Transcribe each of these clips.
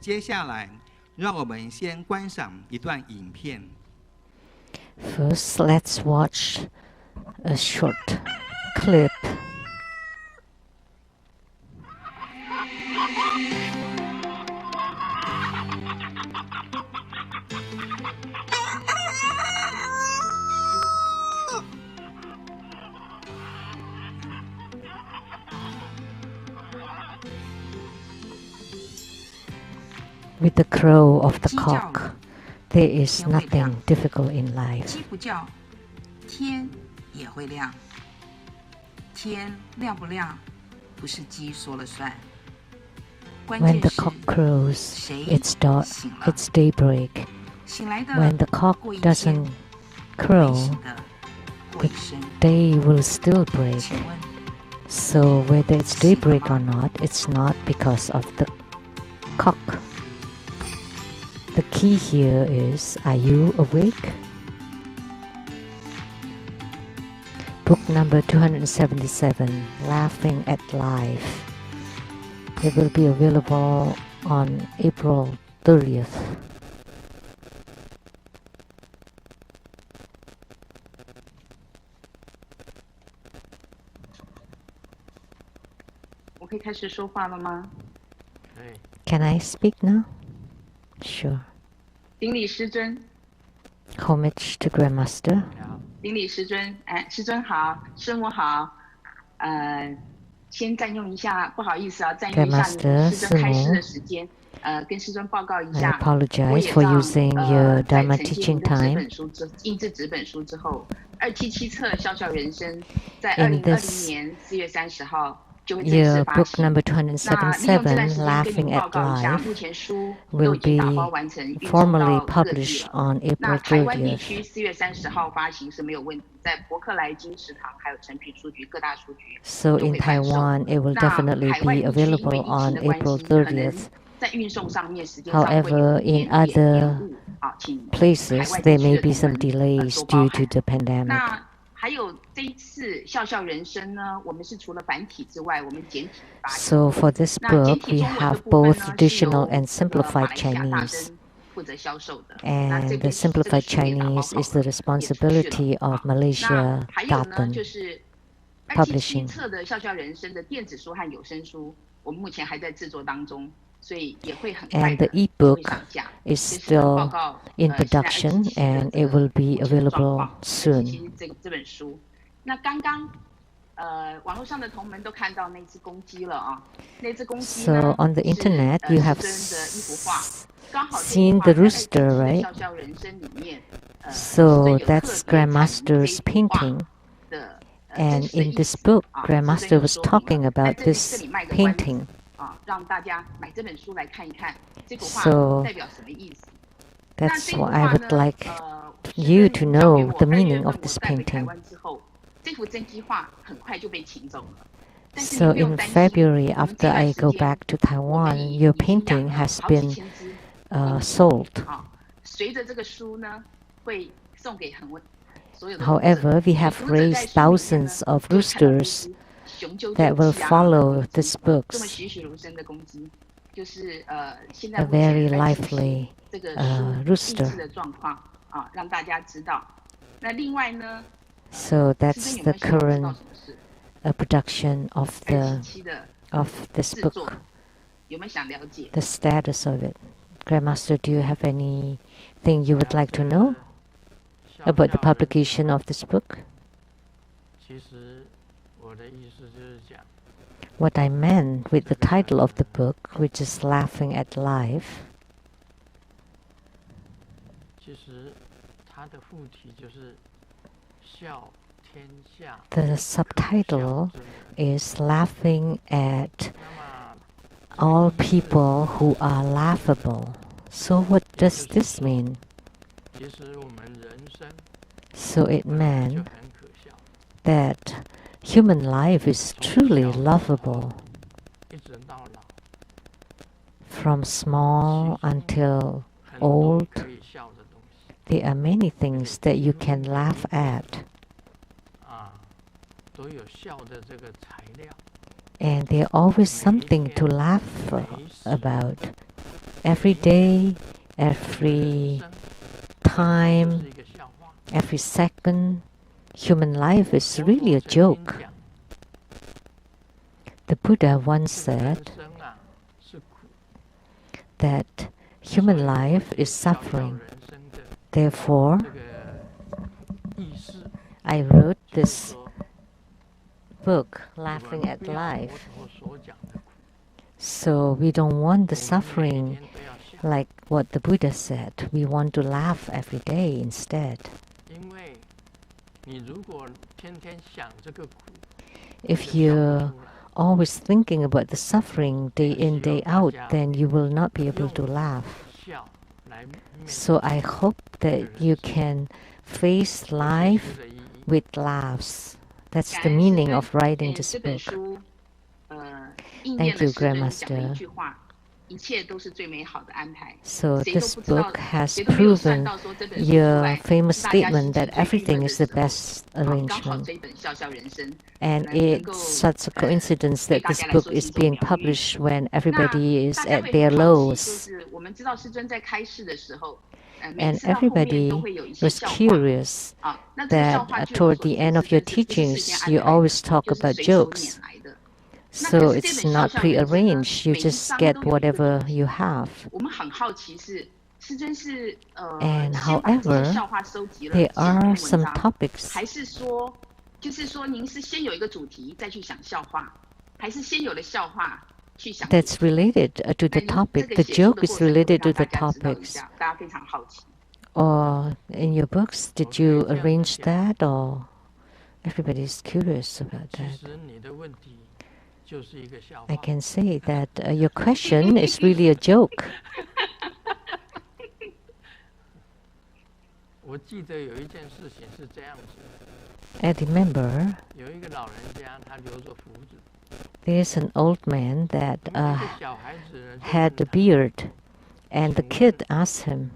接下来让我们先观赏一段影片。 First, let's watch a short clip. With the crow of the cock, there is nothing difficult in life. 鸡不叫，天也会亮。天亮不亮，不是鸡说了算。When the cock crows, it's daybreak. 醒来的 When the cock 过一天 doesn't crow, 醒的过一生。 day will still break. 请问 So whether it's daybreak or not, it's not because of the cock. The key here is, are you awake? Book number 277, Laughing at Life. It will be available on April 30th. 我可以开始说话了吗？ Can I speak now? Sure. 顶礼师尊， Homage to Grandmaster. 顶礼师尊，师尊好，师母好，先占用一下，不好意思啊，占用一下你们师尊开示的时间，跟师尊报告一 I 下。 apologize for using your Dharma teaching 在 time. 本书印制纸本书之后，277册《笑笑人生》在 In 2020年4月30号。 Your book number 277, Laughing at Life, will be formally published on April 台湾地区 30th. 4月30号发行是没有问题，在博客来、金石堂还有诚品书局各大书局 So in Taiwan, it will definitely be available on April 30th. 在运送上面时间上会 However, 有一 in 点点 other 延误，请 places, 海外 there 地 may 区 be 的 some 同仁 delays 多包 due 涵。 to the pandemic. 那还有这一次笑笑人生呢，我们是除了繁体之外，我们简体发行。 So for this 那简 book, 体 we 中文的 have 部分 both 呢是 traditional 由 and 马 simplified 来西亚大 Chinese. 灯负责销售的。那这 And the 边这个 simplified 书也打包 Chinese 好 is the 了，也出去 responsibility 了。 of 那 Malaysia 还有呢， Daten 就是277 Publishing. 册的笑笑人生的电子书和有声书，我们目前还在制作当中。 所以也会很快 And the 的就会 ebook 上架。 is 这是报 still 告 in 现在 production 277 的 and it 这个 will be 目前的状 available 况。 soon. 277这本书，那刚刚网络上的同门都看到那只公鸡了啊，那只公鸡 So 呢 on the 是 internet, you 师 have 尊的一幅画，刚好这幅 seen 画 the 在 rooster, 277 right? 笑笑人生里面，师 So 尊有特 that's 别阐明这 Grandmaster's 幅画 painting. 的 And 真实的 in 意 this 思 book, 啊，师尊 Grandmaster 有 was 说明 talking 了。 about 这 this 里卖个关子 painting. 啊，让大家买这本书来看一看，这幅画 So 代表什么意思？那 that's 这幅 what I 画 would 呢？ like 师 you 尊 to 交给 know 我 the 2月 meaning 份 of 我 this 带回台 painting. 湾之后，这幅真迹画很快就被请走了。但是你 So 不用 in 担心， February, 我们 after 这段 I 时 go 间 back to 我们 Taiwan, 已 your 经养 painting 了 has 好几 been 千只公鸡 sold. 啊。随着这个书呢，会送给所有的 However, we 读 have 者，读者在 raised 书里面呢 thousands of 就会看到那 roosters 只雄赳 that 赳 will 气昂昂的 follow 公鸡， these 这么 books, 栩栩如生的公鸡，就是现 a 在目前 very 在解析 lively 这个书 rooster. 印制的状况啊，让大家知道。那另外呢， So 师尊 that's 有没 the 有想要知道 current 什么事？ production of 277的 this 制 book, 作有没有想了解？ the status of it. Grandmaster, do you have anything you would like to know about the publication of this book? 其实我的意思就是讲， What I meant with the title of the book, which is Laughing at Life, 其实它的副题就是笑天下。 the subtitle is Laughing at 那么 all people who are laughable. So what does this mean? 其实我们人生 So it 本来就 meant 很可笑， that human life is truly lovable 一直到老， from small until 很多 old. 可以笑的东西 There are many things that you can laugh at, 啊，都有笑的这个材料。 and there's always something to laugh about. every day, every time, every second, human life is really a joke. The Buddha once said that human life is suffering. Therefore, I wrote this book, Laughing at Life. So we don't want the suffering like what the Buddha said. We want to laugh every day instead. If you're always thinking about the suffering day in, day out, then you will not be able to laugh. So I hope that you can face life with laughs. That's the meaning of writing this book. Thank you, Grandmaster. So this book has proven your famous statement that everything is the best arrangement. And it's such a coincidence that this book is being published when everybody is at their lows. And everybody was curious that toward the end of your teachings, you always talk about jokes. So it's not prearranged, you just get whatever you have. And however, there are some topics that's related to the topic. The joke is related to the topics. Or in your books, did you arrange that, or everybody's curious about that? I can say that your question is really a joke. I remember there's an old man that had a beard, and the kid asked him,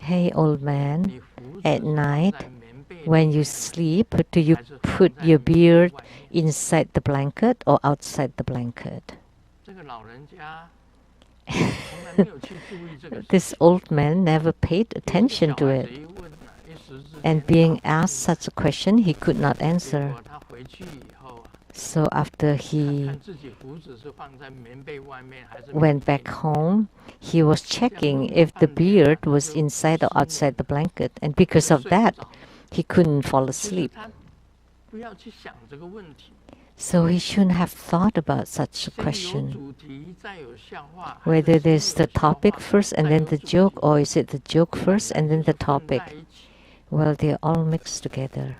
"Hey, old man, at night, when you sleep, do you put your beard inside the blanket or outside the blanket?" This old man never paid attention to it. And being asked such a question, he could not answer. So after he went back home, he was checking if the beard was inside or outside the blanket. And because of that, he couldn't fall asleep. So he shouldn't have thought about such a question. Whether there's the topic first and then the joke, or is it the joke first and then the topic? Well, they're all mixed together.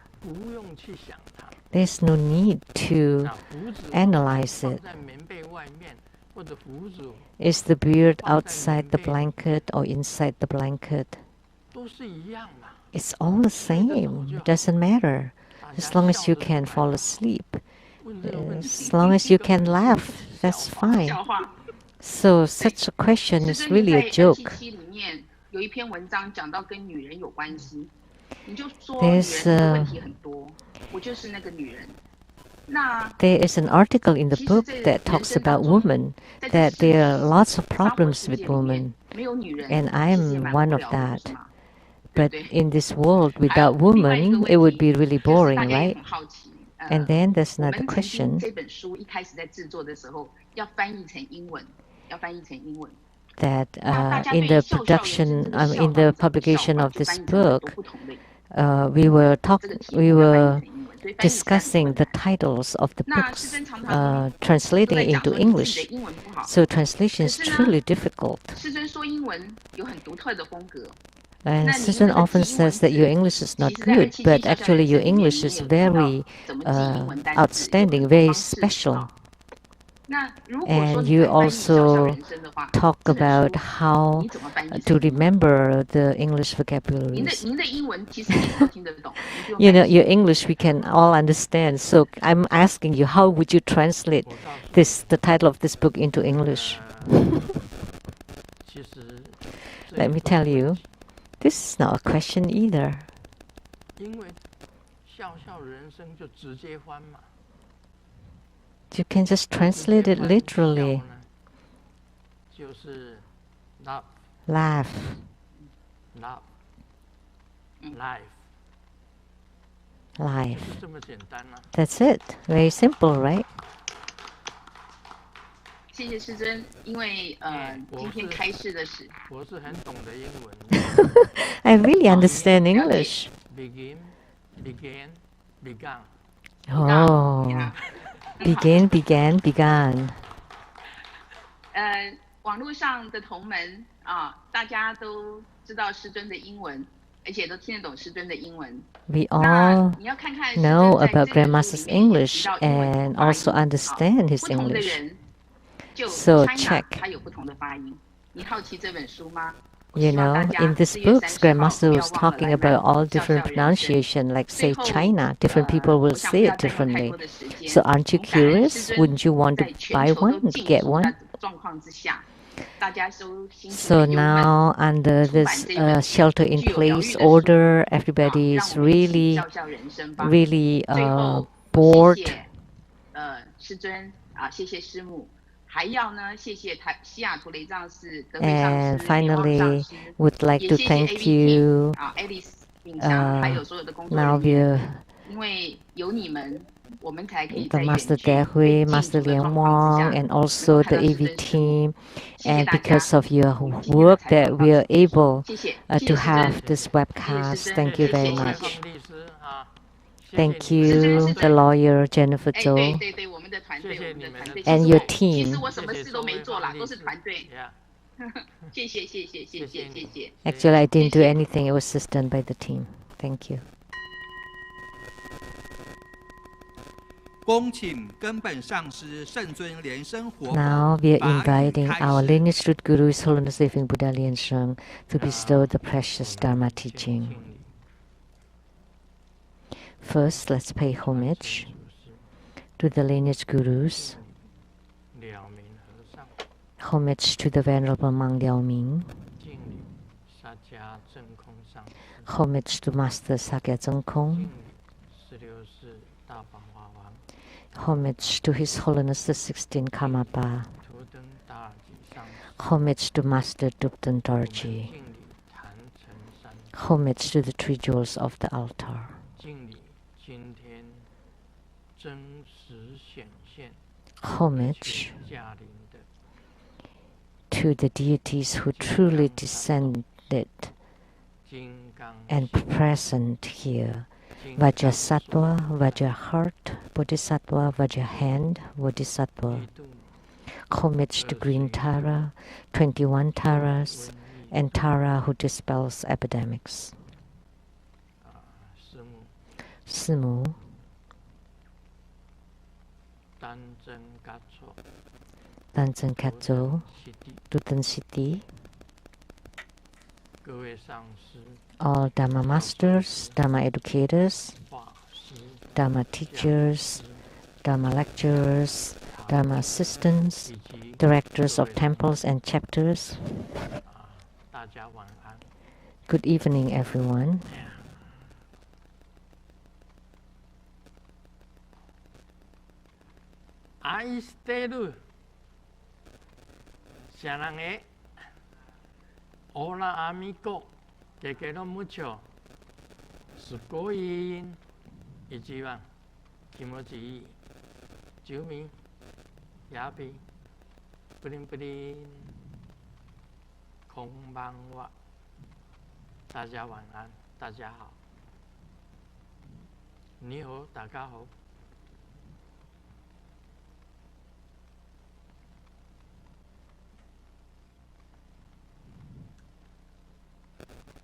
There's no need to analyze it. Is the beard outside the blanket or inside the blanket? It's all the same. It doesn't matter. As long as you can fall asleep. As long as you can laugh, that's fine. So such a question is really a joke. There is an article in the book that talks about women, that there are lots of problems with women, and I am one of that. But in this world without women, it would be really boring, right? And then there's another question. That in the production, in the publication of this book, we were discussing the titles of the books, translating it into English. So translation is truly difficult. And Susan often says that your English is not good, but actually your English is very outstanding, very special. And you also talk about how to remember the English vocabularies. You know, your English we can all understand. So I'm asking you, how would you translate the title of this book into English? Let me tell you, this is not a question either. You can just translate it literally. 就是 love laugh, love life， life. 就是这么简单啊。 That's it. Very simple, right? 谢谢师尊，因为今天开示的是我是很懂得英文。I really understand English. Begin, began, began. Oh, begin, began, began. 网络上的同门啊，大家都知道师尊的英文，而且都听得懂师尊的英文。 We all 你要看看 know 师尊在 about 这本书 Grandmaster's 里面也 English 提到英文 and 的发 also 音， understand his 不同的 English. 人就 So China check. 它有不同的发音。你好奇这本书吗？ You know, in this book, Grandmaster was talking about all different pronunciation, like say China, different people will say it differently. So aren't you curious? Wouldn't you want to buy one, get one? So now under this shelter-in-place order, everybody is really bored. 师尊啊，谢谢师母。 还要呢，谢谢西雅图雷藏寺德惠上 And 师、莲旺上 finally, 师， would like 也 to 谢谢 thank ABT you. 啊 ，Alice 秉祥，还有所有的工作 Now 人员， we're 因为有你们，我们才可以 the 在远 Master 距 Dehui, 最近 Master 处的 Liang 状况之 Wang, 下， and 能 also 够 the 看到师 AV 尊师母。 team. 谢谢 And 大家， because of your 我们今天的 work 采访 that 到 we are 此结束。 able 谢谢， to 谢谢师 have 尊， this 谢谢师 webcast. 尊， Thank you 谢谢 very 谢谢 much. 律师啊， Thank 师尊 you, 师 the 尊。 lawyer Jennifer 哎，对 Zhou 对对，我们的团队，我们的团队， and 其 your 实其实 team. 我什么事都没做啦，都是团队。 Yeah. 谢谢谢谢谢谢谢谢。 Actually, I didn't do 谢谢。 anything. It was just done by the team. Thank you. 恭请根本上师圣尊莲生活 Now 佛 we are 法语 inviting 开 our 示。 lineage root Guru, His Holiness Living Buddha Lian Sheng, to bestow the precious Dharma teaching. First, let's pay homage to the lineage gurus, homage to the Venerable Mang Liao Ming, homage to Master Sakya Zeng Kong, homage to His Holiness the 16th Karmapa, homage to Master Dupten Dorji, homage to the three jewels of the altar. Homage to the deities who truly descended and present here. Vajrasattva, Vajra heart, Bodhisattva, Vajra hand, Bodhisattva. Homage to Green Tara, 21 Taras, and Tara who dispels epidemics. Simu, Tanzan Katso, Duten City, all Dharma masters, Dharma educators, Dharma teachers, Dharma lecturers, Dharma assistants, directors of temples and chapters. Good evening, everyone. I stay 사랑해. Hola amigo. Te quiero mucho. Sukoin. Ichiban. Kimochi. Jumi. Yapi. Prin prin. Konbanwa. 大家晚安，大家好。你好，大家好。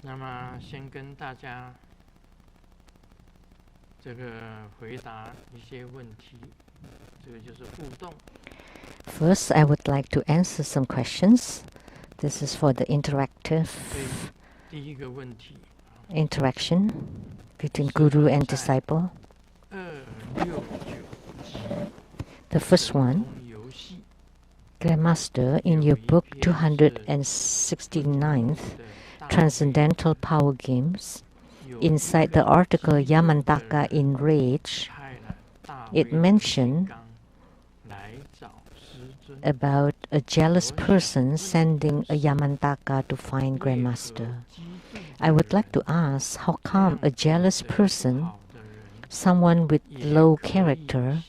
那么，先跟大家这个回答一些问题，这个就是互动。First, I would like to answer some questions. This is for the interactive 第一个问题 interaction between guru and disciple. 269 The first one, 游戏 Grandmaster, in your book 269th, Transcendental Power Games, inside the article Yamantaka in Rage, it mentioned about a jealous person sending a Yamantaka to find Grandmaster. I would like to ask, how come a jealous person, someone with low character,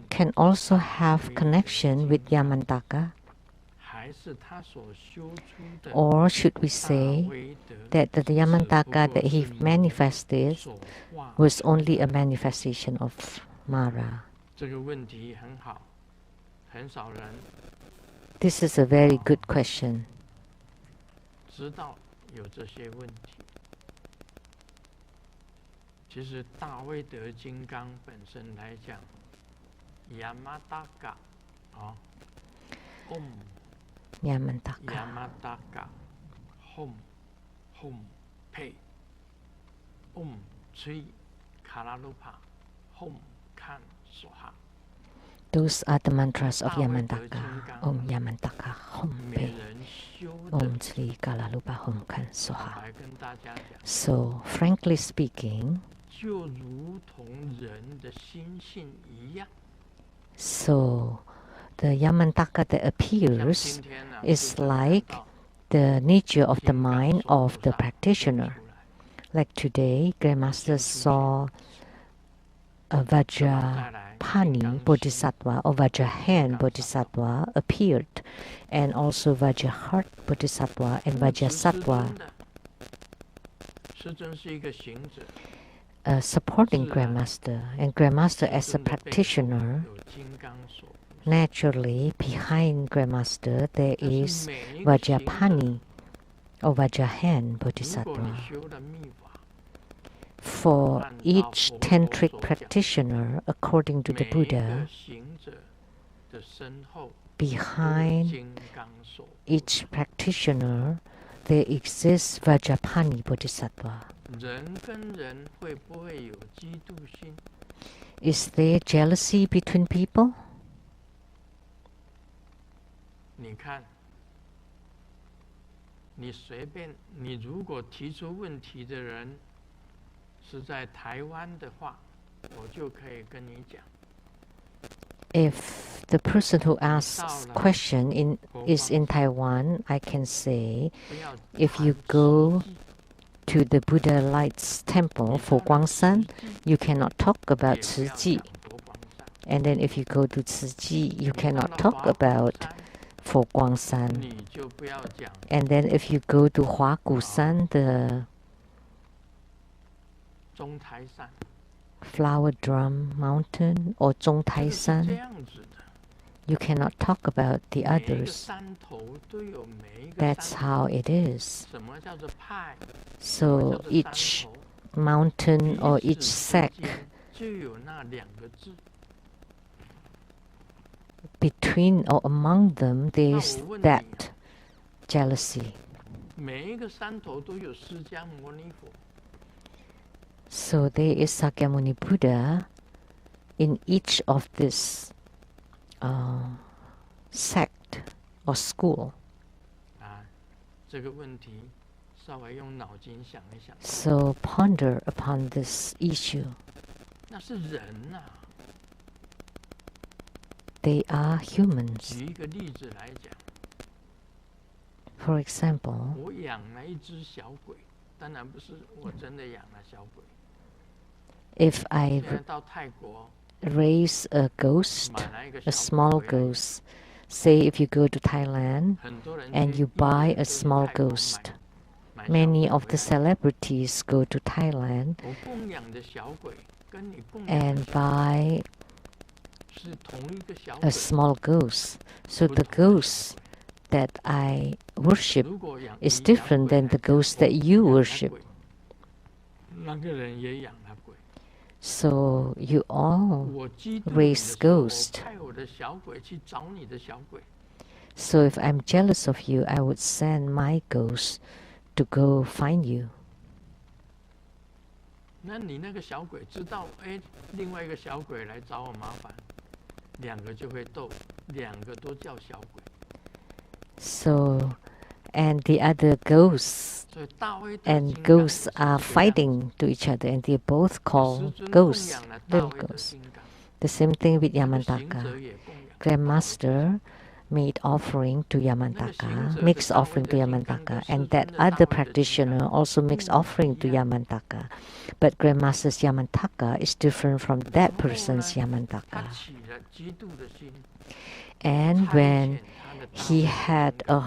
can also have connection with Yamantaka? Or should we say that the Yamantaka that he manifested was only a manifestation of Mara? This is a very good question. Yamantaka, hum, pei, tri, kalalupa, kan, soha. Those are the mantras of Yamantaka. Yamantaka, pei, tri, kalalupa, kan, soha. So, frankly speaking, so the Yamantaka that appears is like the nature of the mind of the practitioner. Like today, Grandmaster saw a Vajrapani Bodhisattva or Vajrahan Bodhisattva appeared, and also Vajraheart Bodhisattva and Vajrasattva supporting Grandmaster. And Grandmaster as a practitioner, naturally, behind Grandmaster, there is Vajrapani or Vajrahan Bodhisattva. For each tantric practitioner, according to the Buddha, behind each practitioner, there exists Vajrapani Bodhisattva. Is there jealousy between people? 你看，你随便，你如果提出问题的人是在台湾的话，我就可以跟你讲。If the person who asks question is in Taiwan, I can say, if you go to the Buddha Lights Temple for Guangshan, you cannot talk about Tzu Ji. And then if you go to Tzu Ji, you cannot talk about for Guangshan. And then if you go to Huagusan, the Flower Drum Mountain or Zhongtaisan, you cannot talk about the others. That's how it is. So each mountain or each sect, between or among them, there is that jealousy. So there is Sakyamuni Buddha in each of this sect or school. So ponder upon this issue. They are humans. For example, if I raise a ghost, a small ghost, say if you go to Thailand and you buy a small ghost, many of the celebrities go to Thailand and buy a small ghost. So the ghost that I worship is different than the ghost that you worship. So you all raise ghosts. So if I'm jealous of you, I would send my ghost to go find you. So, and the other ghosts and ghosts are fighting to each other, and they both call ghosts, little ghosts. The same thing with Yamantaka. Grandmaster made offering to Yamantaka, makes offering to Yamantaka, and that other practitioner also makes offering to Yamantaka. But Grandmaster's Yamantaka is different from that person's Yamantaka. And when he had a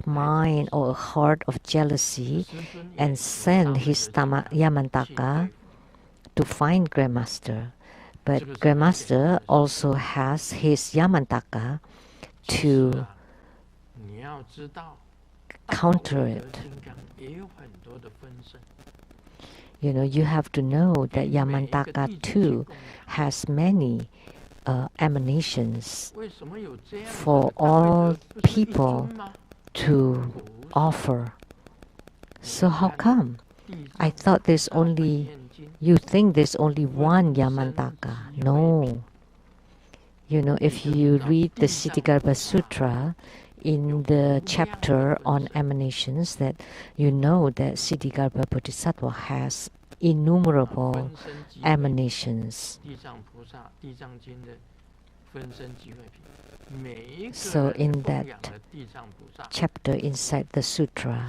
mind or a heart of jealousy and sent his Yamantaka to find Grandmaster, but Grandmaster also has his Yamantaka to counter it. You know, you have to know that Yamantaka too has many emanations for all people to offer. So how come? I thought there's only, you think there's only one Yamantaka. No. You know, if you read the Siddhigarbha Sutra in the chapter on emanations, that you know that Siddhigarbha Bodhisattva has innumerable emanations. So in that chapter inside the sutra,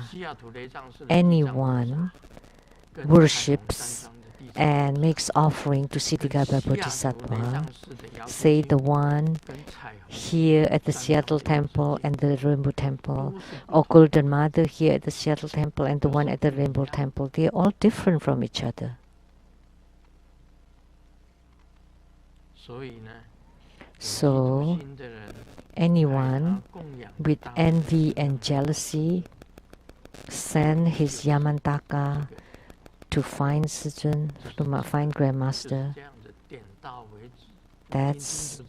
anyone worships and makes offering to Siddhigarbha Bodhisattva, say the one here at the Seattle Temple and the Rainbow Temple, or Golden Mother here at the Seattle Temple and the one at the Rainbow Temple, they're all different from each other. So anyone with envy and jealousy send his Yamantaka to find Sijun, to find Grandmaster. That's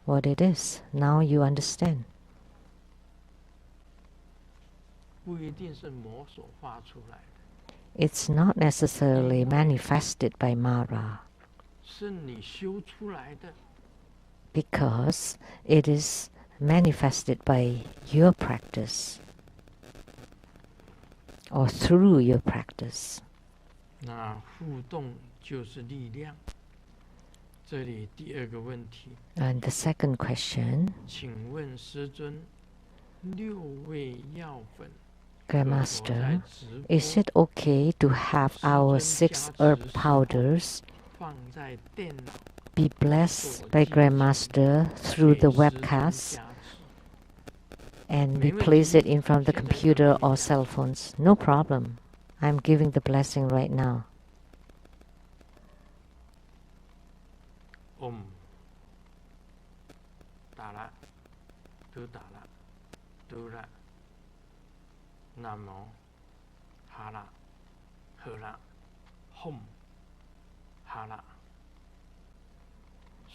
what it is. Now you understand. It's not necessarily manifested by Mara, because it is manifested by your practice or through your practice. And the second question, Grandmaster, is it okay to have our 6 herb powders be blessed by Grandmaster through the webcast and we place it in front of the computer or cell phones? No problem. I'm giving the blessing right now. Namo, Hara, Hara, Hum, Hara,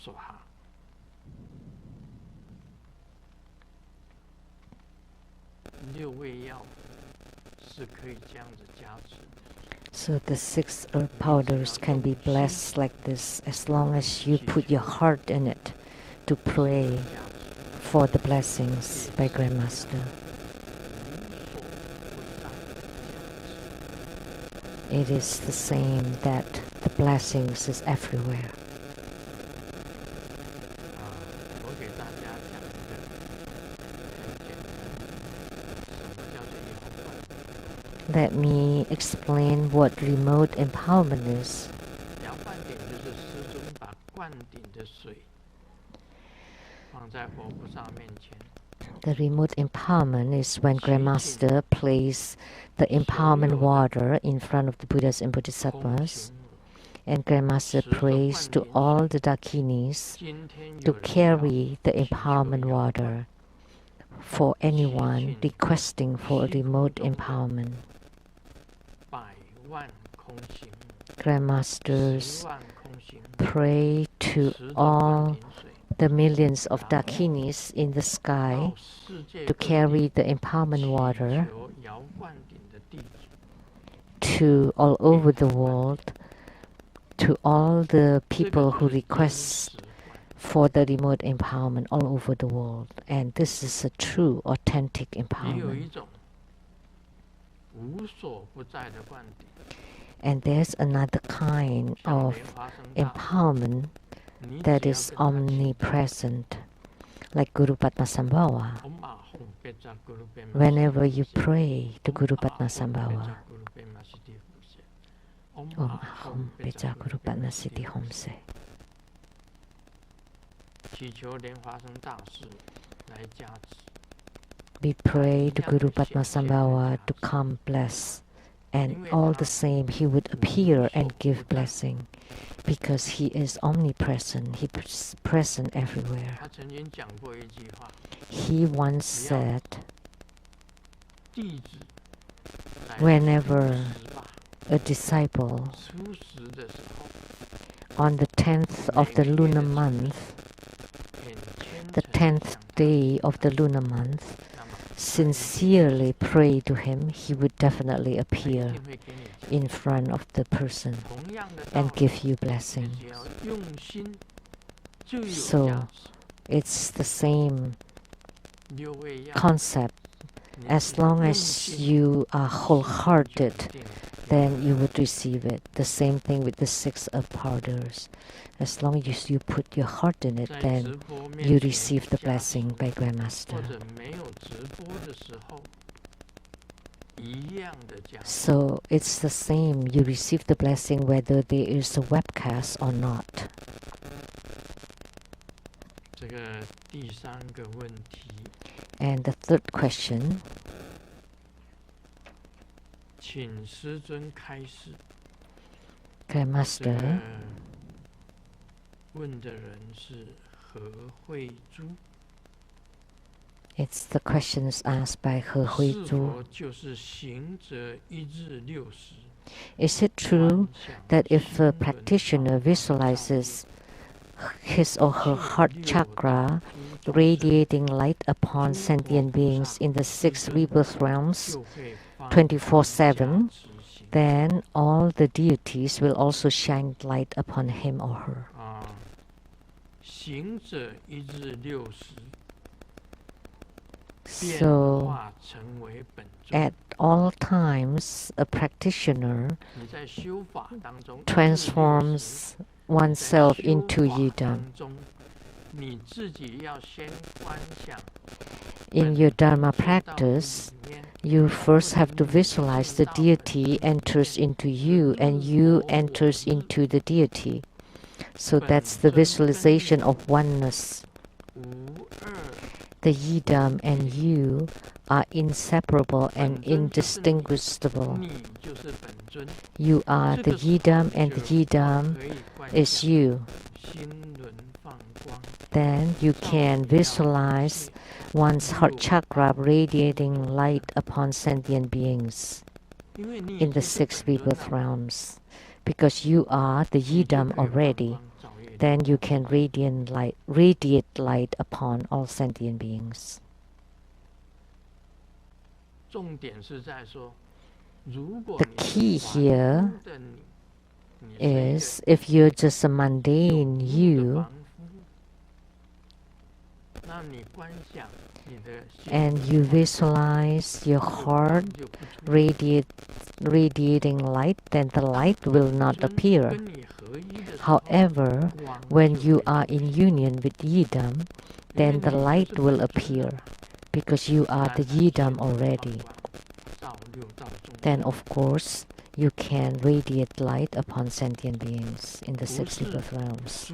Soha. So the 6 herb powders can be blessed like this as long as you put your heart in it to pray for the blessings by Grandmaster. It is the same that the blessings is everywhere. Let me explain what remote empowerment is. The remote empowerment is when Grandmaster places the empowerment water in front of the Buddhas and Bodhisattvas, and Grandmaster prays to all the Dakinis to carry the empowerment water for anyone requesting for remote empowerment. Grandmasters pray to all the millions of Dakinis in the sky to carry the empowerment water to all over the world, to all the people who request for the remote empowerment all over the world. And this is a true, authentic empowerment. And there's another kind of empowerment that is omnipresent, like Guru Padmasambhava. Whenever you pray to Guru Padmasambhava, Om Ahom Peja Guru Padmasiti Homse. We pray to Guru Padmasambhava to come bless, and all the same he would appear and give blessing, because he is omnipresent, he is present everywhere. He once said, whenever a disciple on the 10th of the lunar month, the 10th day of the lunar month, sincerely pray to him, he would definitely appear in front of the person and give you blessings. So it's the same concept. As long as you are wholehearted, then you would receive it. The same thing with the 6 apparders. As long as you put your heart in it, then you receive the blessing by Grandmaster. So it's the same. You receive the blessing whether there is a webcast or not. And the third question, Grandmaster, it's the questions asked by He Hui Zhu. Is it true that if a practitioner visualizes his or her heart chakra radiating light upon sentient beings in the 6 rebirth realms 24/7, then all the deities will also shine light upon him or her? So, at all times, a practitioner transforms oneself into Yidam. In your Dharma practice, you first have to visualize the deity enters into you and you enters into the deity. So that's the visualization of oneness. The Yidam and you are inseparable and indistinguishable. You are the Yidam and the Yidam is you. Then you can visualize one's heart chakra radiating light upon sentient beings in the 6 rebirth realms. Because you are the Yidam already, then you can radiate light upon all sentient beings. The key here is if you're just a mundane you, and you visualize your heart radiating light, then the light will not appear. However, when you are in union with Yidam, then the light will appear, because you are the Yidam already. Then of course, you can radiate light upon sentient beings in the 6 rebirth realms.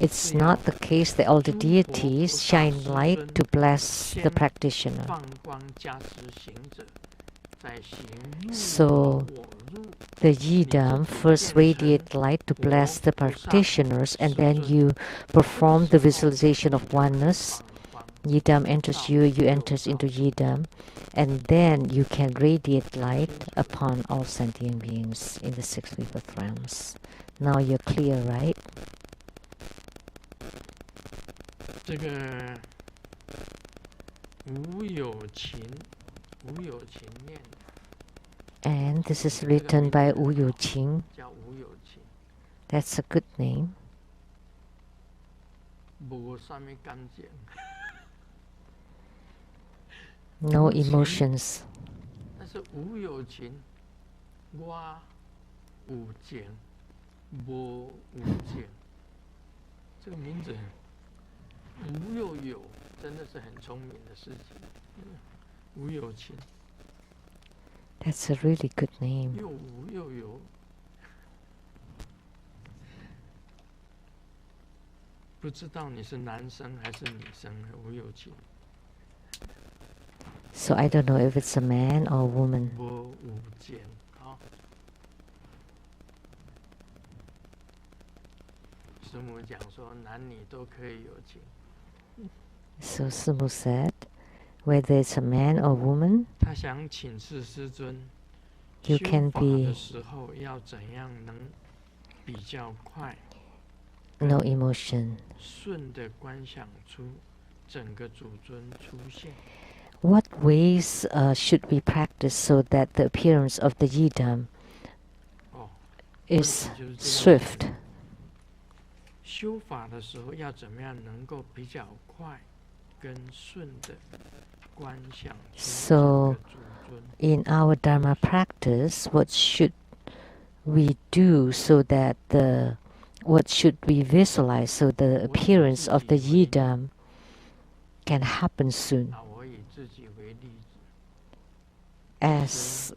It's not the case that all the deities shine light to bless the practitioner. So, the Yidam first radiate light to bless the practitioners, and then you perform the visualization of oneness. Yidam enters you, you enters into Yidam, and then you can radiate light upon all sentient beings in the 6 rebirth realms. Now you're clear, right? And this is written by Wu Youqing. That's a good name. No emotions. 无间，无无间，这个名字无又有，真的是很聪明的事情。无有情， That's a really good name. 又无又有，不知道你是男生还是女生，无有情。 So I don't know if it's a man or a woman. 无无间，好。师母讲说，男女都可以有情。 So Sumu said, whether it's a man or woman, 他想请示师尊， You 修 can 法 be 的时候要怎样能比较快， no emotion. 顺的观想出整个主尊出现？ What ways should we practice so that the appearance of the Yidam 哦， is 问题就是这个问题。 swift? 修法的时候要怎么样能够比较快跟顺的观想出 So 整个主尊？ in our Dharma practice, what should we do so that what should we visualize so the appearance of the Yidam can happen soon? 我以自己为例子， As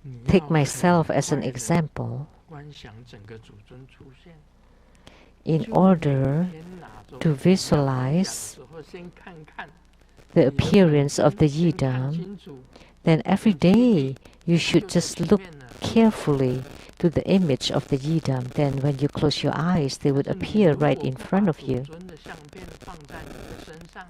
你 take 要 myself 很 as an 快地 example, 观想整个主尊出现。 in 就 order 每天拿着 to 我们讲的 visualize 时候先看看 the 你的本 appearance of the 身，先看 Yidam, 清楚， then every day you 它 should 就在 just 前 look 面了。 carefully to the image of the Yidam. Then when you close your eyes, they would 但是你 appear 如果 right 不 in 把 front of 主 you. 尊的相片放在你的身上，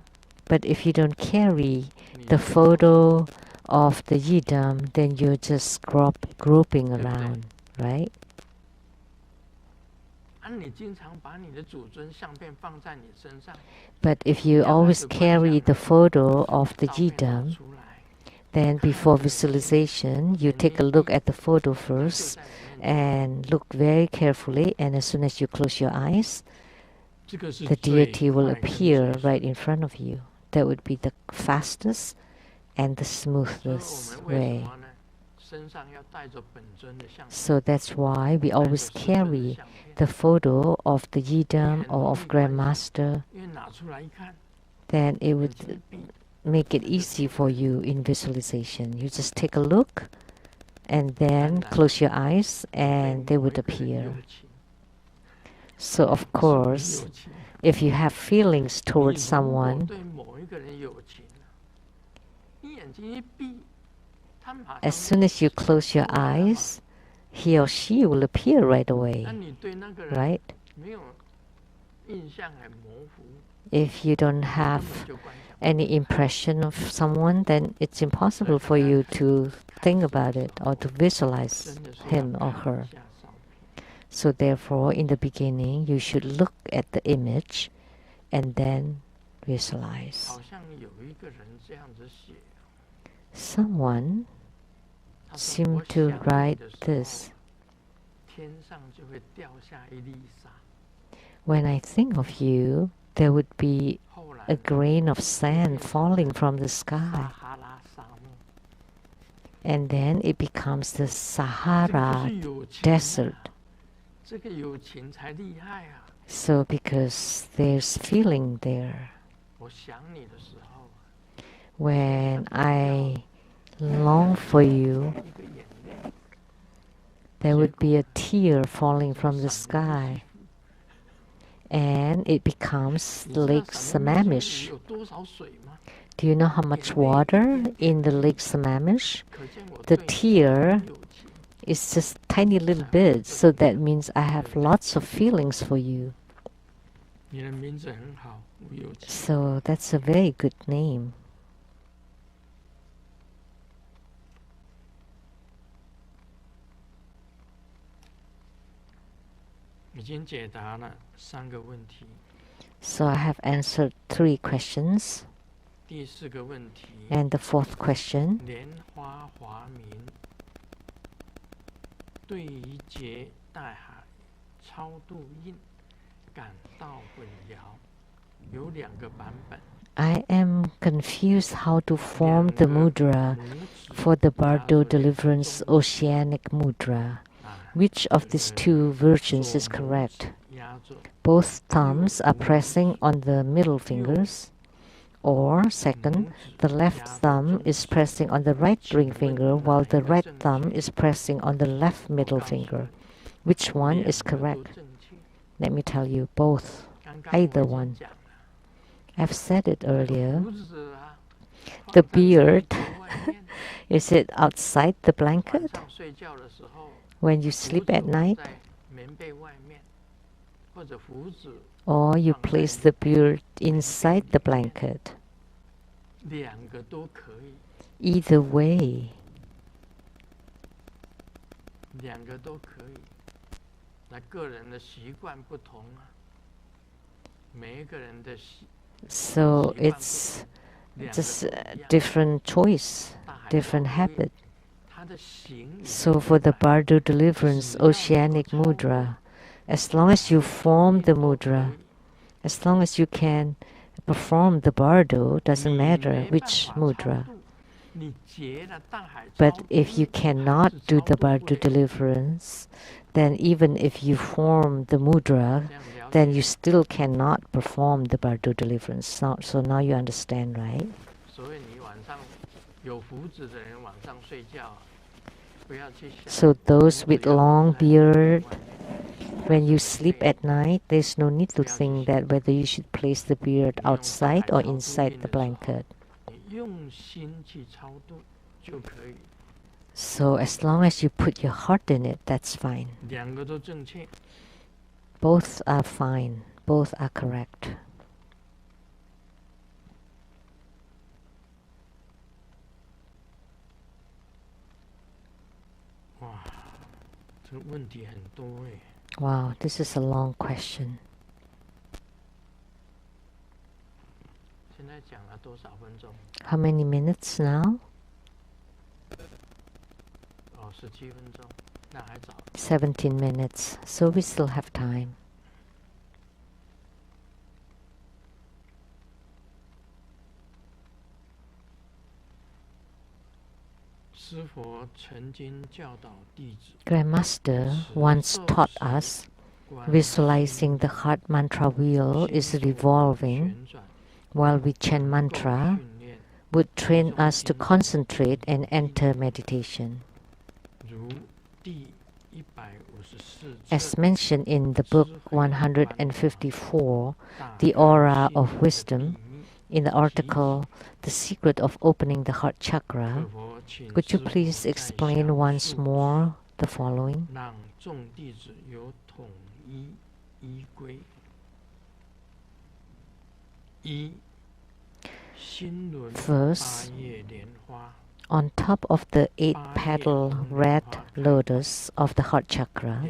But if you don't carry 你 the 就 photo of the Yidam, then you're just groping around, right? 啊，你经常把你的主尊相片放在你身上， But if you 这样 always 子观 carry 想 the photo of the 照片拿 Yidam, 出来， then before visualization, you take a look at the photo 它就 first 在你面前。 and look very carefully, and as soon as you close your eyes, 这个是 the 最 deity will 快跟 appear 最 right 顺 in front of you. That would be the fastest and the 所以我 smoothest 们为什 way. 么呢？身上要带着本尊的相片， So that's why we 带着 always 师尊的 carry 相片， the photo of the Yidam or of Grandmaster. 因为拿出来一看， Then it 眼 would 睛一闭， make it easy for you in visualization. You just take a look and then close your eyes 对 and they 某 would 一个人有 appear. 情， So of 是你 course, 有情， if you have feelings 你 towards 如果 someone, 对某一个人有情，你眼睛一闭，他马 as 上 soon as you close your eyes, he or she will appear right 那 away, 你对那个人 right? 没有印象，很模糊， If you don't 根 have 本就观想不 any 出来。 impression of someone, then it's impossible for you to think about it or to visualize 真的是要 him or 看 her. 一下照片。 So therefore, in the beginning, you should look at the image and then visualize. 好像有一个人这样子写， Someone 他说 seemed 我 to 想你 write 的时候 this. 天上就会掉下一粒沙。 When I think of you, there would be 后来 a 呢 grain of sand 变成 falling from the 撒 sky, 哈拉沙漠， and then it becomes the 这个就 Sahara 是有情 desert. 啊，这个有情才厉害啊！ So because there's feeling there. 我想你的时候， When I long for you, 一个眼泪， there would be a tear falling from the sky, and it becomes 你知道 Lake 闪电秘书 Sammamish. 里有多少水吗？ Do you know how much water in the Lake Sammamish? 可见我 The 对你 tear 很有情。 It's just tiny little bit, so that means I have lots of feelings for you. 你的名字很好，无有情。 So that's a very good name. 已经解答了3个问题。 So I have answered 3 questions. 第4个问题， And the 4th question, 莲花华明对于结带海超度印感到混淆，有2个版本。 I am confused how to form the mudra 拇指 for the 拿 Bardo 着两个 Deliverance 中指 Oceanic Mudra. 啊， Which of these two versions is correct? Both thumbs are pressing on the middle fingers, or second, the left thumb is pressing on the right ring finger while the right thumb is pressing on the left middle finger. Which one is correct? Let me tell you, both. Either one. I've said it earlier. The beard, is it outside the blanket? When you sleep at night? Or you place the beard inside the blanket? Either way. So it's just a different choice, different habit. So for the Bardo deliverance oceanic mudra, as long as you form the mudra, as long as you can perform the Bardo, doesn't matter which mudra. But if you cannot do the Bardo deliverance, then even if you form the mudra, then you still cannot perform the Bardo deliverance. So now you understand, right? So those with long beard, when you sleep at night, there's no need to think that whether you should place the beard outside or inside the blanket. So as long as you put your heart in it, that's fine. Both are fine. Both are correct. Wow, this is a long question. How many minutes now? 17 minutes, so we still have time. Grandmaster once taught us visualizing the heart mantra wheel is revolving while we chant mantra would train us to concentrate and enter meditation. As mentioned in the book 154, The Aura of Wisdom, in the article, The Secret of Opening the Heart Chakra, could you please explain once more the following? First, on top of the 8-petal red lotus of the heart chakra,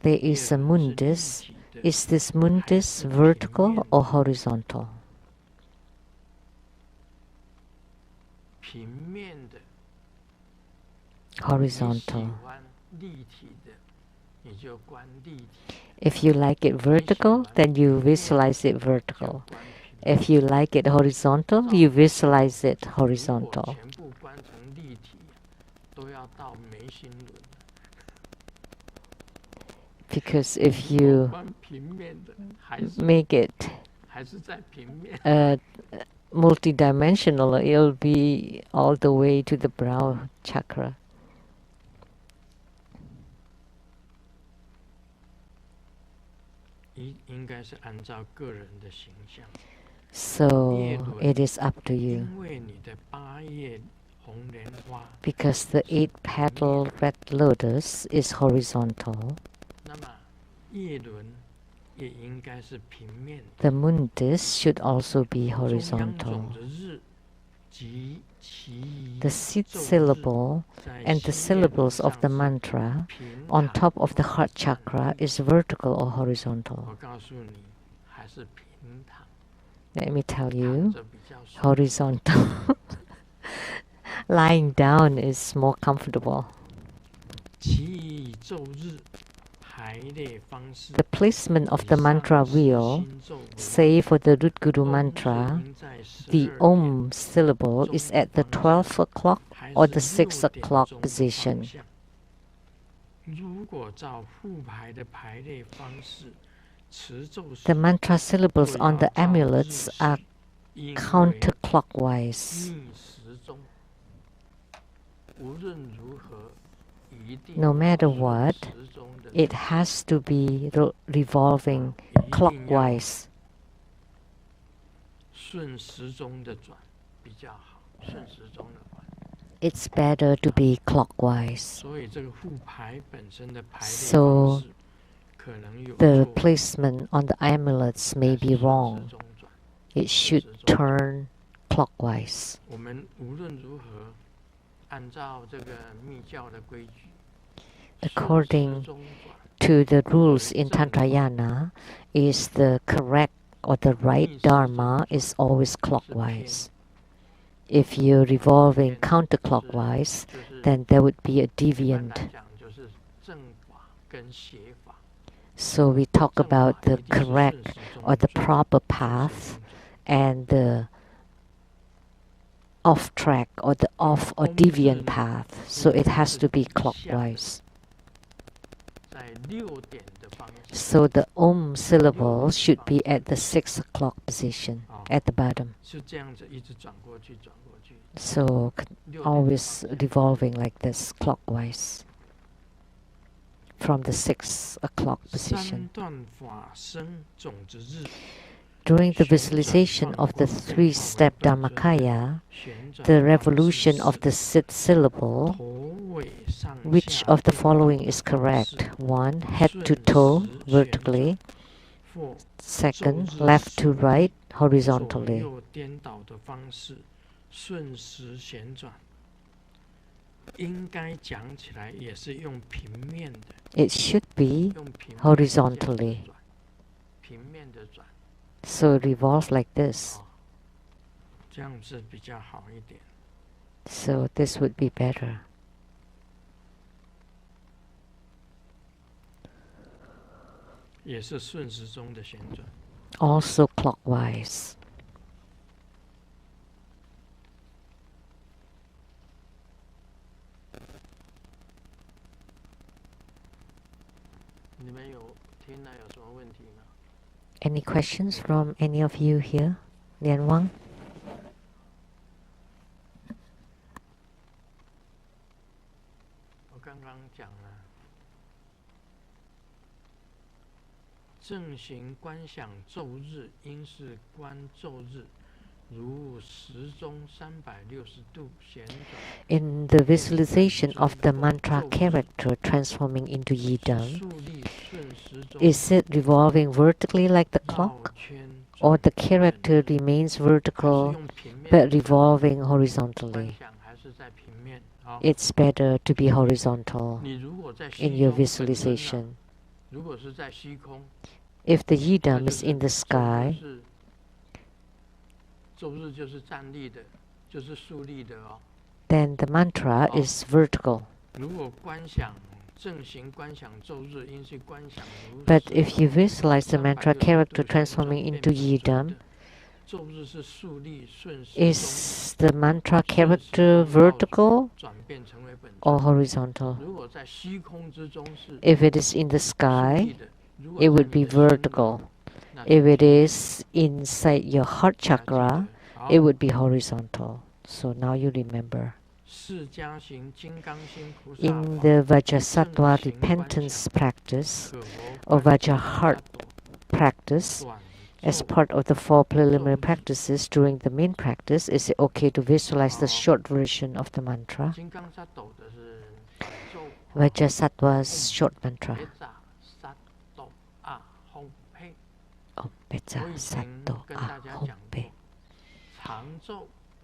there is a mundus. Is this mundus vertical or horizontal? Horizontal. If you like it vertical, then you visualize it vertical. If you like it horizontal, you visualize it horizontal. Because if you make it multidimensional, it'll be all the way to the brow chakra. So it is up to you. Because the 8-petal red lotus is horizontal, the mundus should also be horizontal. The seed syllable and the syllables of the mantra on top of the heart chakra is vertical or horizontal. Let me tell you, horizontal. Lying down is more comfortable. The placement of the mantra wheel, say for the Root Guru mantra, the Om syllable is at the 12 o'clock or the 6 o'clock position. The mantra syllables on the amulets are counterclockwise. No matter what, it has to be revolving clockwise. It's better to be clockwise. So the placement on the amulets may be wrong. It should turn clockwise. According to the rules in Tantrayana, is the correct or the right dharma is always clockwise. If you're revolving counterclockwise, then there would be a deviant. So we talk about the correct or the proper path and the off track or the off or deviant path. So it has to be clockwise. So the Om syllable should be at the 6 o'clock position at the bottom. So always revolving like this, clockwise, from the 6 o'clock position. During the visualization of the 3-step Dharmakaya, the revolution of the 6th syllable, which of the following is correct? 1. Head to toe, vertically. 2. Left to right, horizontally. It should be horizontally. So revolve like this. So this would be better. Also clockwise. Any questions from any of you here? Lian Wang? In the visualization of the mantra character transforming into Yidam, is it revolving vertically like the clock? Or the character remains vertical but revolving horizontally? It's better to be horizontal in your visualization. If the Yidam is in the sky, then the mantra is vertical. But if you visualize the mantra character transforming into Yidam, is the mantra character vertical or horizontal? If it is in the sky, it would be vertical. If it is inside your heart chakra, it would be horizontal. So now you remember. In the Vajrasattva repentance practice or Vajraheart practice, as part of the 4 preliminary practices during the main practice, is it okay to visualize the short version of the mantra? Vajrasattva's short mantra. Om Pecha Satto Ahompe.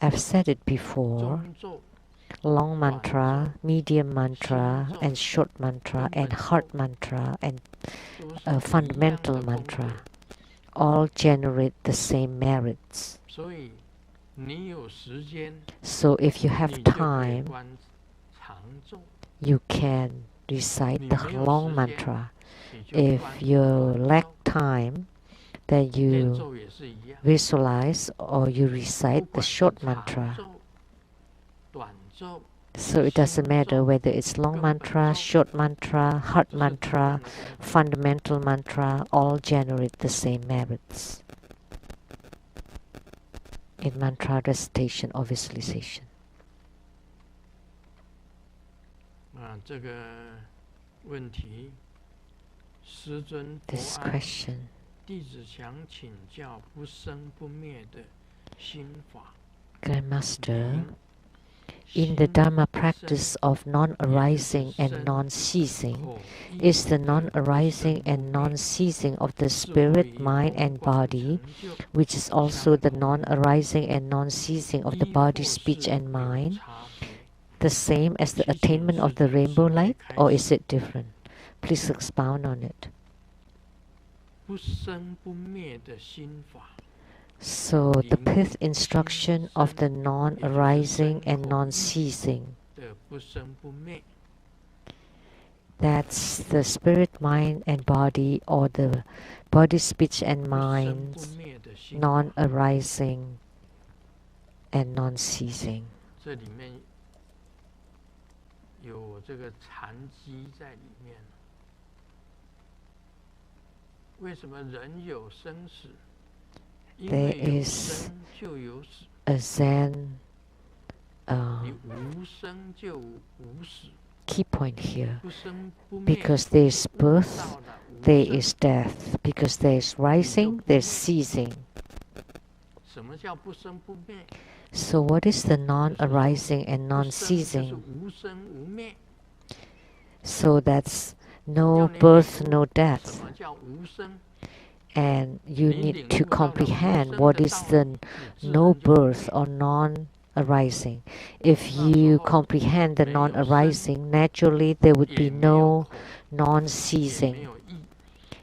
I've said it before. Long mantra, medium mantra, and short mantra, and heart mantra, and fundamental mantra all generate the same merits. So if you have time, you can recite the long mantra. If you lack time, then you visualize or you recite the short mantra. So it doesn't matter whether it's long mantra, short mantra, heart mantra, fundamental mantra, all generate the same merits in mantra recitation or visualization. 这个问题，师尊佛 This 安， question, 弟子想请教不生不灭的心法。 Grandmaster, in the Dharma practice of non-arising and non-ceasing, is the non-arising and non-ceasing of the spirit, mind, and body, which is also the non-arising and non-ceasing of the body, speech, and mind, the same as the attainment of the rainbow light, or is it different? Please expound on it. 不生不灭的心法。 So the fifth instruction of the non-arising and non-ceasing, 的不生不灭， that's the spirit, mind, and body, or the body, speech, and 不生 mind, 不灭的心法。 non-arising and non-ceasing. 这里面有这个禅机在里面。为什么人有生死？因 There 为有 is 生就有死， a Zen 你无生就无死， key point here. 不生不灭。 Because there is 悟 birth, 到了无 there 生。 is death. Because there is rising, there's ceasing. 什么叫不生不灭？ So what is the non-arising and 不生就是 non-ceasing? 无生无灭。 So that's no 要你 birth, 领悟 no 什 death. 么叫无生？ And you 你 need 领 to 悟到了无 comprehend 生 what 的 is 道 the 理，你自 no 然就不 birth 灭。 or non-arising. If you comprehend the 没有生， non-arising, naturally there would 也 be 没有 no 口，也没 non-ceasing. 有意，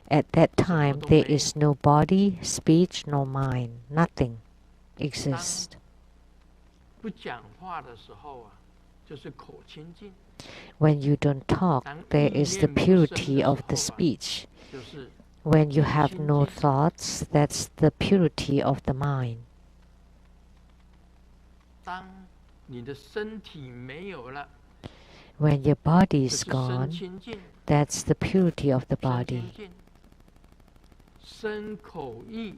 At that 什么 time, 都 there 没有。 is no body, speech, no mind. Nothing exists. 不讲话的时候啊，就是口清净； When you don't talk, 当 there 意 is the 念不生 purity 的时 of the 候啊， speech. 就是 When you 心 have 清 no 净。 thoughts, that's the purity of the mind. 当你的身体没有了， When your body 就 is 是身 gone, 清净， that's the purity of the 身 body. 清净，身口意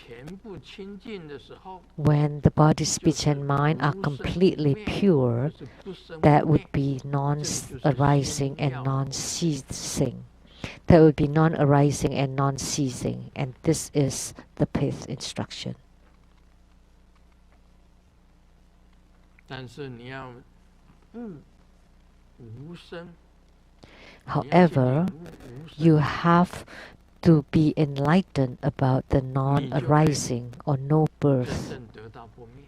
全部清净的时候， When the body, 就 speech, 是 and mind are 无生不 completely 灭， pure, 就是不生 that 不 would 灭。 be non-arising and non-ceasing. That would be non-arising and non-ceasing. And this is the fifth instruction. 但是你要悟无生， However, you have to be enlightened about the non-arising or no 真 birth. 正得到不灭。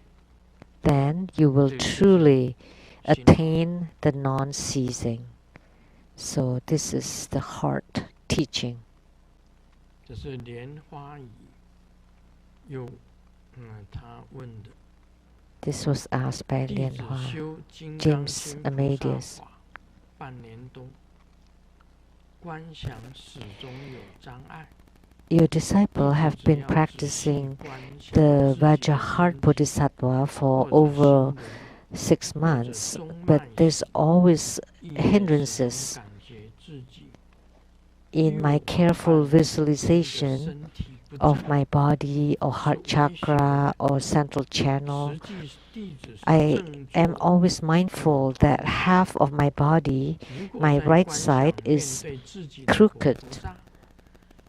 Then you will 这个就是 truly 心法。 attain the non-ceasing. So this is the heart teaching. 这是莲花乙又他问的。 This was asked by 弟 Lian 子 Hua. 修金刚 James 心菩萨 Amadeus. 法半年多，观想始终有障碍。 Your disciple 弟 have 子只 been 要仔细 practicing 观想 the 自己的 Vajraheart 身体 Bodhisattva for 或者 over 心轮 6 或者 months, 中 but 脉 there's 时 always 意念始终 hindrances 感觉自己 in my 与我 careful 伴的 visualization 身体不 of 在， my body or heart chakra or central channel. 实际弟子是 I 正 am 坐 always mindful that half of my body, 如果 my 在 right 观想 side 面 is 对自己的佛 crooked, 菩萨，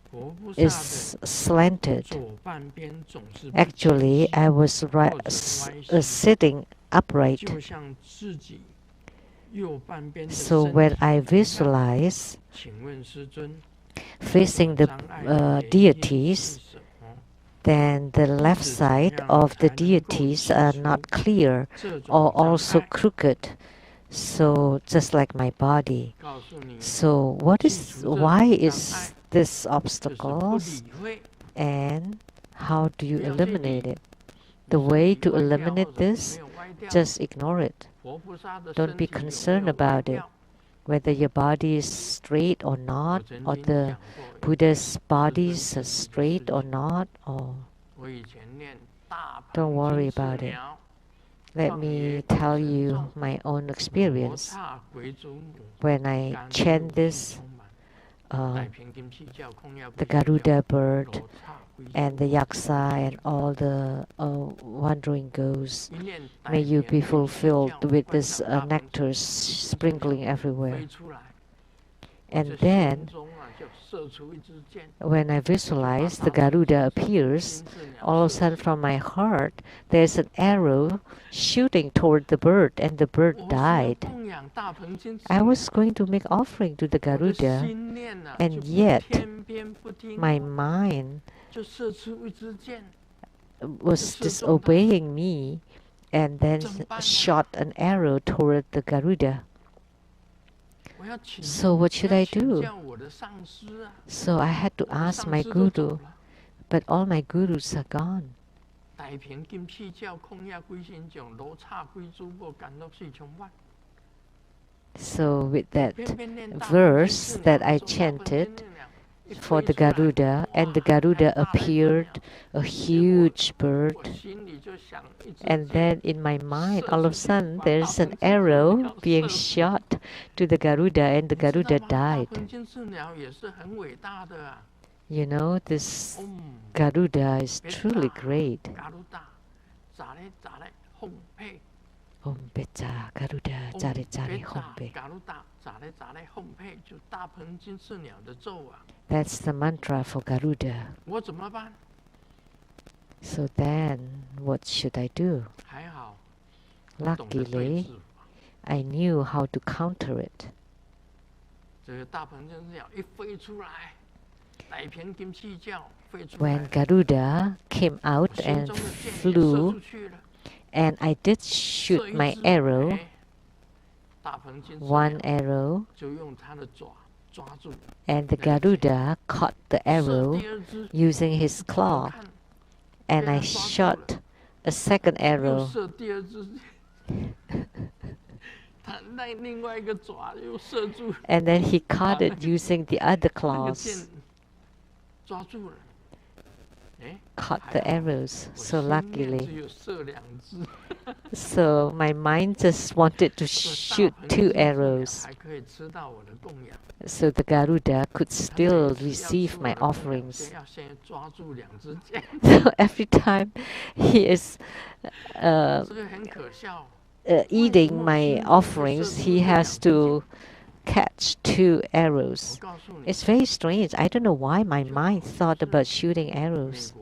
佛菩萨的 is slanted. 左半边总是不 Actually, 清晰 I was 或者歪斜， sitting upright. 就像自己右半边的 So 身 when 体 I 一样。 visualize 请问师尊， facing the 障碍的原因 deities, 是什么？ then the left side of the deities are not clear 这 or 种障 also 碍， crooked. So just like my body. 告诉你， So what 去 is 除这 why 种障 is 碍， this 就是不 obstacles 理会， and how do you 不要去 eliminate 理。 it? 你 The 身 way 体 to 歪掉 eliminate 或者没 this, 有歪掉， just ignore it. 佛菩萨的 Don't 身 be 体有没 concerned 有歪 about it, 掉？ whether your body is straight or 我 not, 曾 or 经 the 讲过一 Buddha's 件 bodies 自 are 身体的 straight 事 or 情。 not, or 我以前念大 don't 鹏 worry 金翅 about it. 鸟， Let me tell you my own experience. When I chant this, the Garuda bird and the Yaksa and all the wandering ghosts, may you be fulfilled with this nectar sprinkling everywhere. And then, when I visualize the Garuda appears, all of a sudden from my heart, there's an arrow shooting toward the bird, and the bird died. I was going to make offering to the Garuda, and yet my mind was disobeying me and then shot an arrow toward the Garuda. So what should I do? So I had to ask my guru, but all my gurus are gone. So with that verse that I chanted for the Garuda, and the Garuda appeared, a huge bird, and then in my mind all of a sudden there's an arrow being shot to the Garuda, and the Garuda died. You know, this Garuda is truly great. Om Pecha Garuda Jare Jare Hompe. That's the mantra for Garuda. So then, what should I do? Luckily, I knew how to counter it. When Garuda came out and flew, and I did shoot my arrow, one arrow, and the Garuda caught the arrow using his claw, and I shot a second arrow. And then he caught it using the other claws, caught the arrows, so luckily. So my mind just wanted to shoot 2 arrows, so the Garuda could still receive my offerings. So every time he is eating my offerings, he has to catch 2 arrows. It's very strange. I don't know why my mind thought about shooting arrows.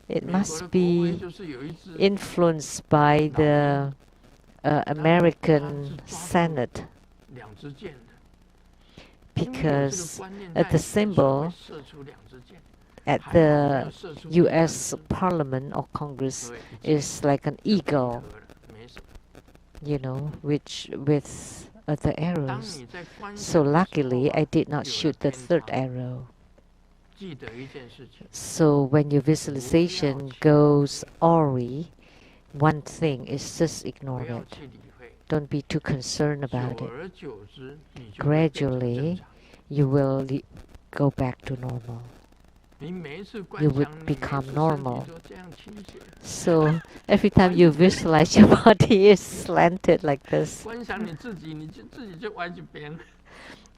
It must be influenced by the American Senate, because the symbol at the US Parliament or Congress is like an eagle, you know, which with the arrows. So luckily I did not shoot the 3rd arrow. So when your visualization goes awry, one thing is just ignore it. Don't be too concerned about it. Gradually, you will go back to normal. You would become normal. So every time you visualize your body is slanted like this.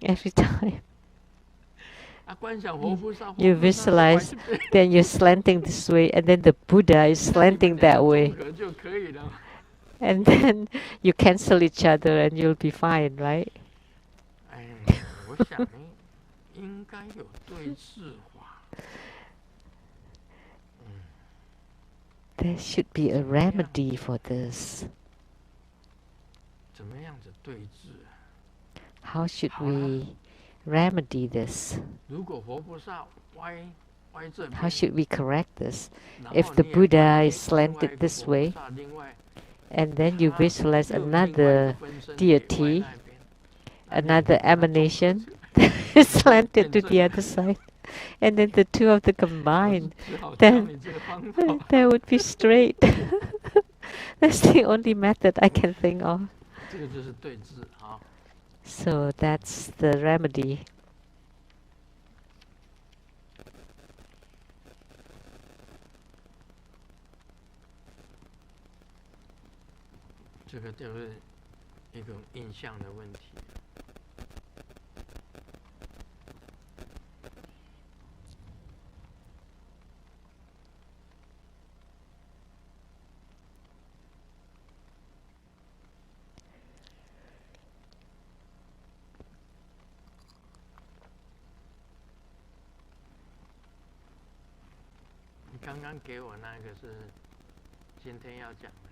Every time you visualize, then you're slanting this way, and then the Buddha is slanting that way. And then you cancel each other and you'll be fine, right? There should be a remedy for this. How should we remedy this? How should we correct this? If the Buddha is slanted this way, and then you visualize another deity, another emanation slanted to the other side, and then the 2 of them combined, then they would be straight. That's the only method I can think of. So that's the remedy. 个就是一个印象的问题。你刚刚给我那个是今天要讲的。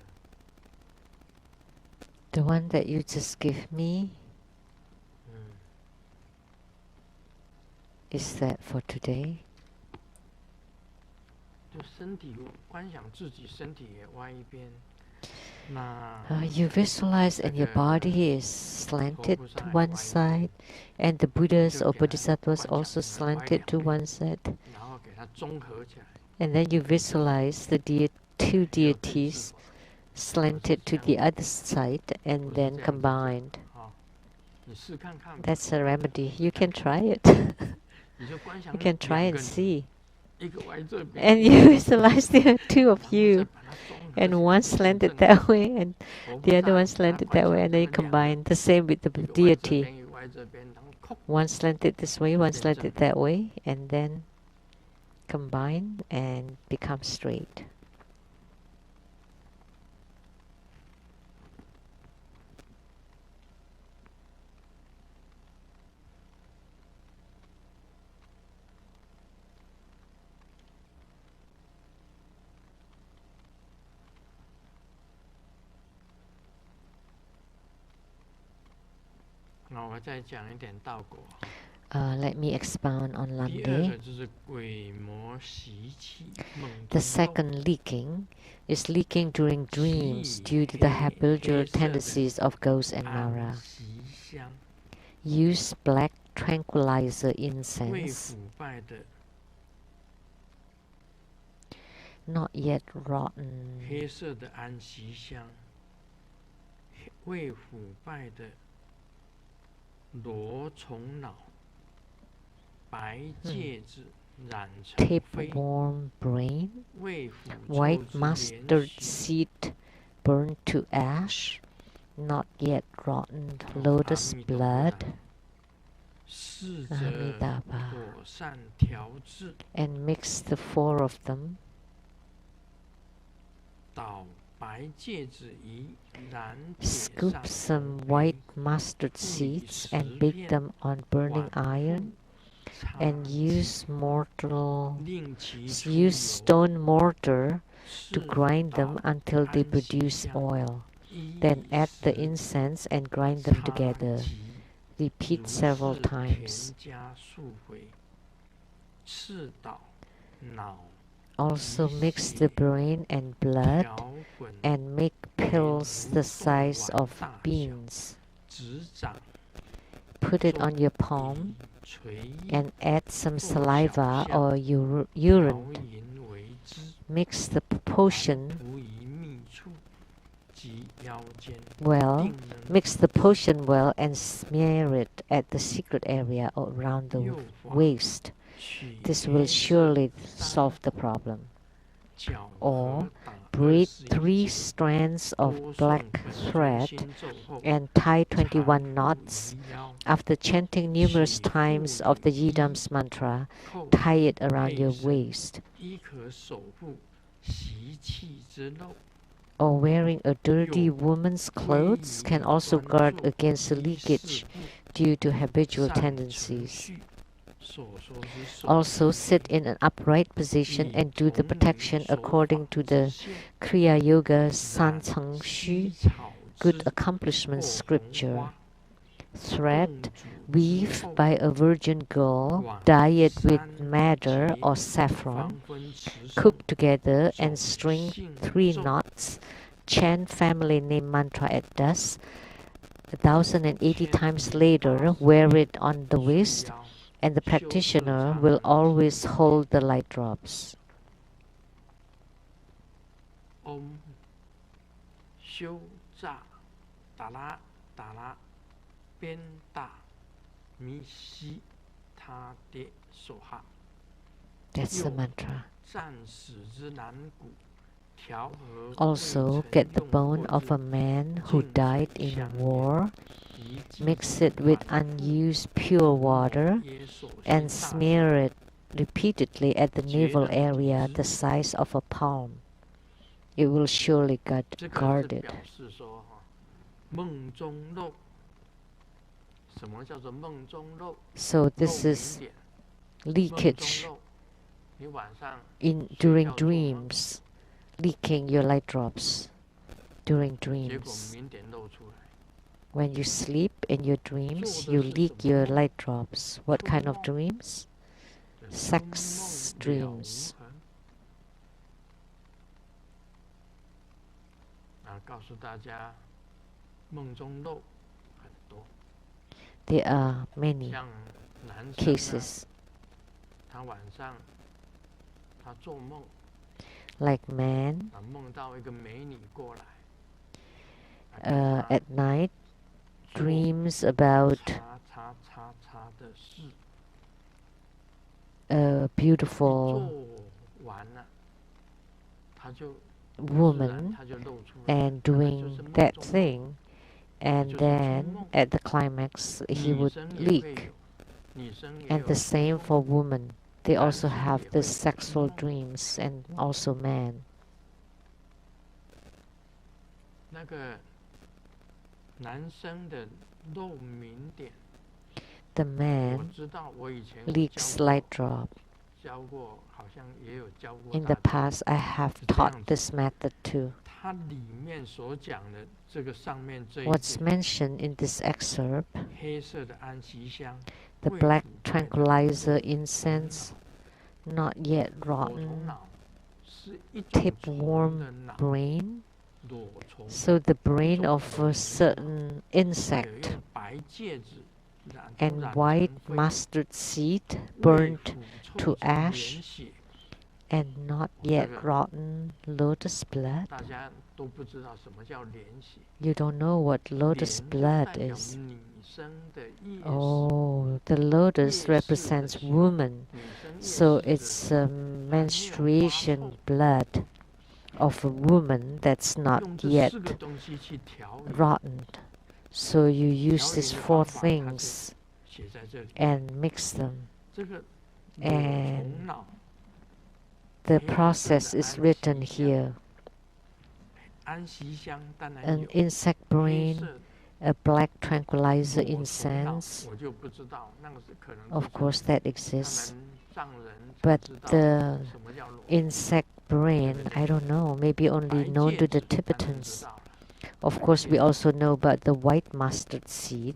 The one that you just give me, is that for today? 就身体观想自己身体也歪一边。You visualize and your body is slanted to one side, and the Buddhas or Bodhisattvas also slanted to one side. 然后给它综合起来。And then you visualize the two deities slanted to the other side and then combined. 你试看看。That's a remedy. You can try it. 你就观想 You can try and see. 一个歪这边。And you visualize the two of you, and one slanted that way, and the other one slanted that way, and then you combine the same with the deity. One slanted this way, one slanted that way, and then combine and become straight. Let me expound on Lamdre. The second leaking is leaking during dreams due to the habitual tendencies of ghosts and Mara. Use black tranquilizer incense, not yet rotten. 罗虫脑，白芥子染成灰。 Tapeworm brain, white mustard seed burned to ash, not yet rotten lotus blood. And mix the four of them. Scoop some white mustard seeds and bake them on burning iron, and use stone mortar to grind them until they produce oil. Then add the incense and grind them together. Repeat several times. Also mix the brain and blood and make pills the size of beans. Put it on your palm and add some saliva or urine. Mix the potion well and smear it at the secret area around the waist. This will surely solve the problem. Or braid 3 strands of black thread and tie 21 knots. After chanting numerous times of the Yidam's mantra, tie it around your waist. Or wearing a dirty woman's clothes can also guard against leakage due to habitual tendencies. Also sit in an upright position and do the protection according to the Kriya Yoga San Ceng Xu, good accomplishment scripture. Thread, weave by a virgin girl, dye it with madder or saffron, cook together and string 3 knots, chant family name mantra at dusk. 1,080 times later, wear it on the waist, and the practitioner will always hold the light drops. Om Shu Za Dala Dala Ben Da Mi Si Ta De Soha. That's the mantra. 战死之难骨， Also, get the bone of a man who died in war, mix it with unused pure water, and smear it repeatedly at the navel area the size of a palm. It will surely get guarded. So this is leakage during dreams, leaking your light drops during dreams. When you sleep in your dreams, you leak your light drops. What kind of dreams? Sex dreams. There are many cases. Like man, at night, dreams about a beautiful woman and doing that thing, and then at the climax he would leak. And the same for women. They also have the sexual dreams, and also man. The man leaks light drop. In the past, I have taught this method too. What's mentioned in this excerpt, the black tranquilizer incense, not yet rotten, tapeworm brain. So the brain of a certain insect and white mustard seed burnt to ash and not yet rotten lotus blood. You don't know what lotus blood is. Oh, the lotus represents woman, so it's menstruation blood of a woman that's not yet rotten. So you use these four things and mix them, and the process is written here. An insect brain, a black tranquilizer incense, of course that exists, but the insect brain, I don't know, maybe only known to the Tibetans. Of course, we also know about the white mustard seed.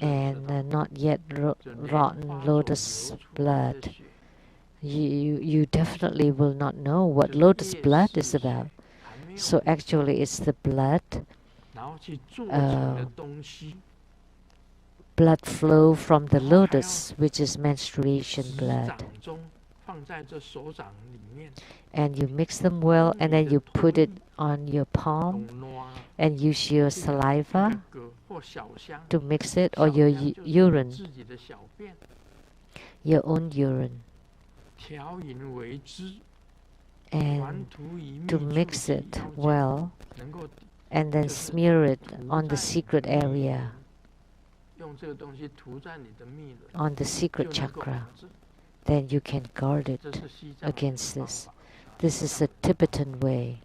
And not yet rotten lotus blood. You definitely will not know what lotus blood is about. So actually it's the blood, blood flow from the lotus, which is menstruation blood. And you mix them well, and then you put it on your palm and use your saliva to mix it, or your urine, your own urine, and to mix it well, and then smear it on the secret area, on the secret chakra. Then you can guard it against this. This is a Tibetan way.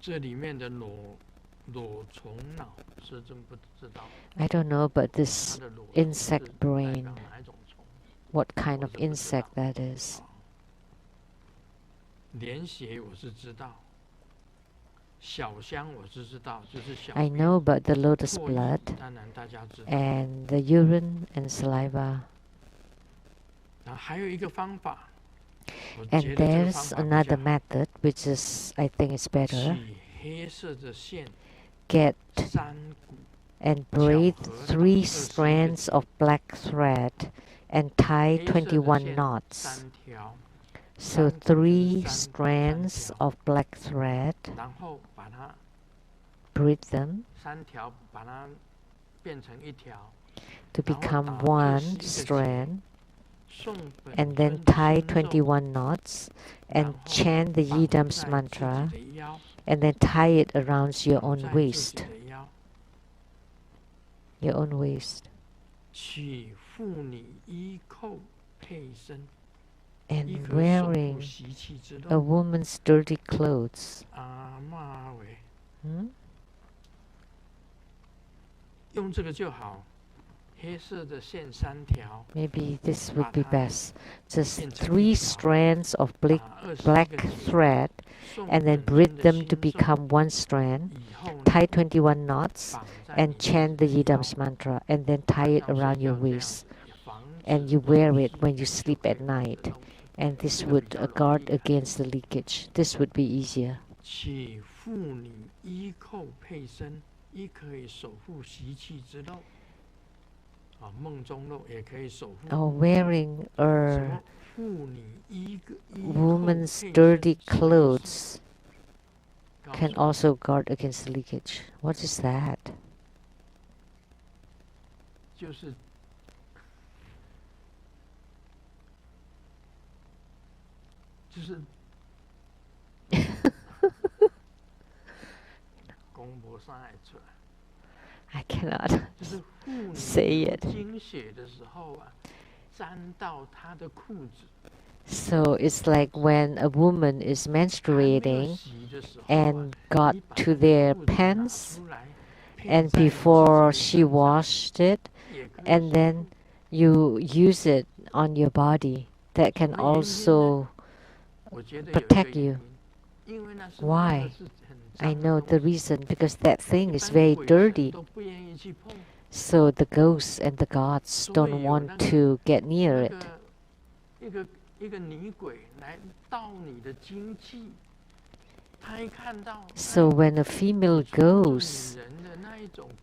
I don't know about this insect brain, what kind of insect that is. I know about the lotus blood and the urine and saliva. And there's another method which is, I think is better. Get and braid 3 strands of black thread and tie 21 knots. So 3 strands of black thread, braid them, to become one strand, and then tie 21 knots and chant the Yidam's mantra, and then tie it around your own waist. Your own waist. And wearing a woman's dirty clothes. Maybe this would be best. Just 3 strands of black thread, and then braid them to become one strand, tie 21 knots, and chant the Yidam's mantra, and then tie it around your waist. And you wear it when you sleep at night. And this would guard against the leakage. This would be easier. Or wearing a woman's dirty clothes can also guard against leakage. What is that? I cannot say it. So it's like when a woman is menstruating and got to their pants, and before she washed it, and then you use it on your body, that can also protect you. Why? I know the reason, because that thing is very dirty. So the ghosts and the gods don't want to get near it. So when a female ghost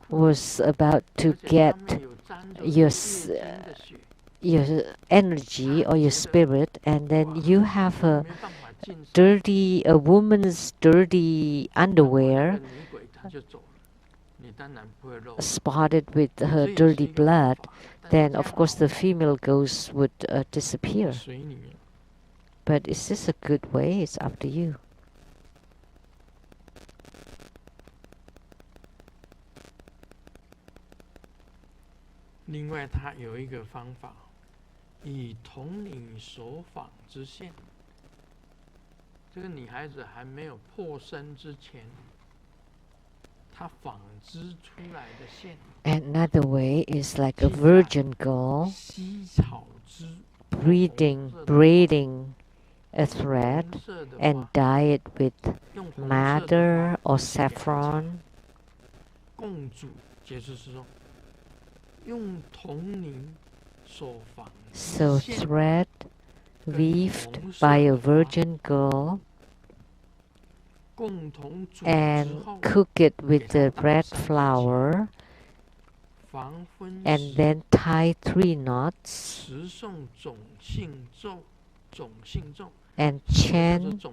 was about to get your energy or your spirit, and then you have a woman's dirty underwear spotted with her dirty blood, then of course the female ghost would disappear. But is this a good way? It's up to you. Another way is like a virgin girl braiding a thread and dye it with madder or saffron. So thread weaved by a virgin girl, and cook it with the bread flour, and then tie 3 knots and chant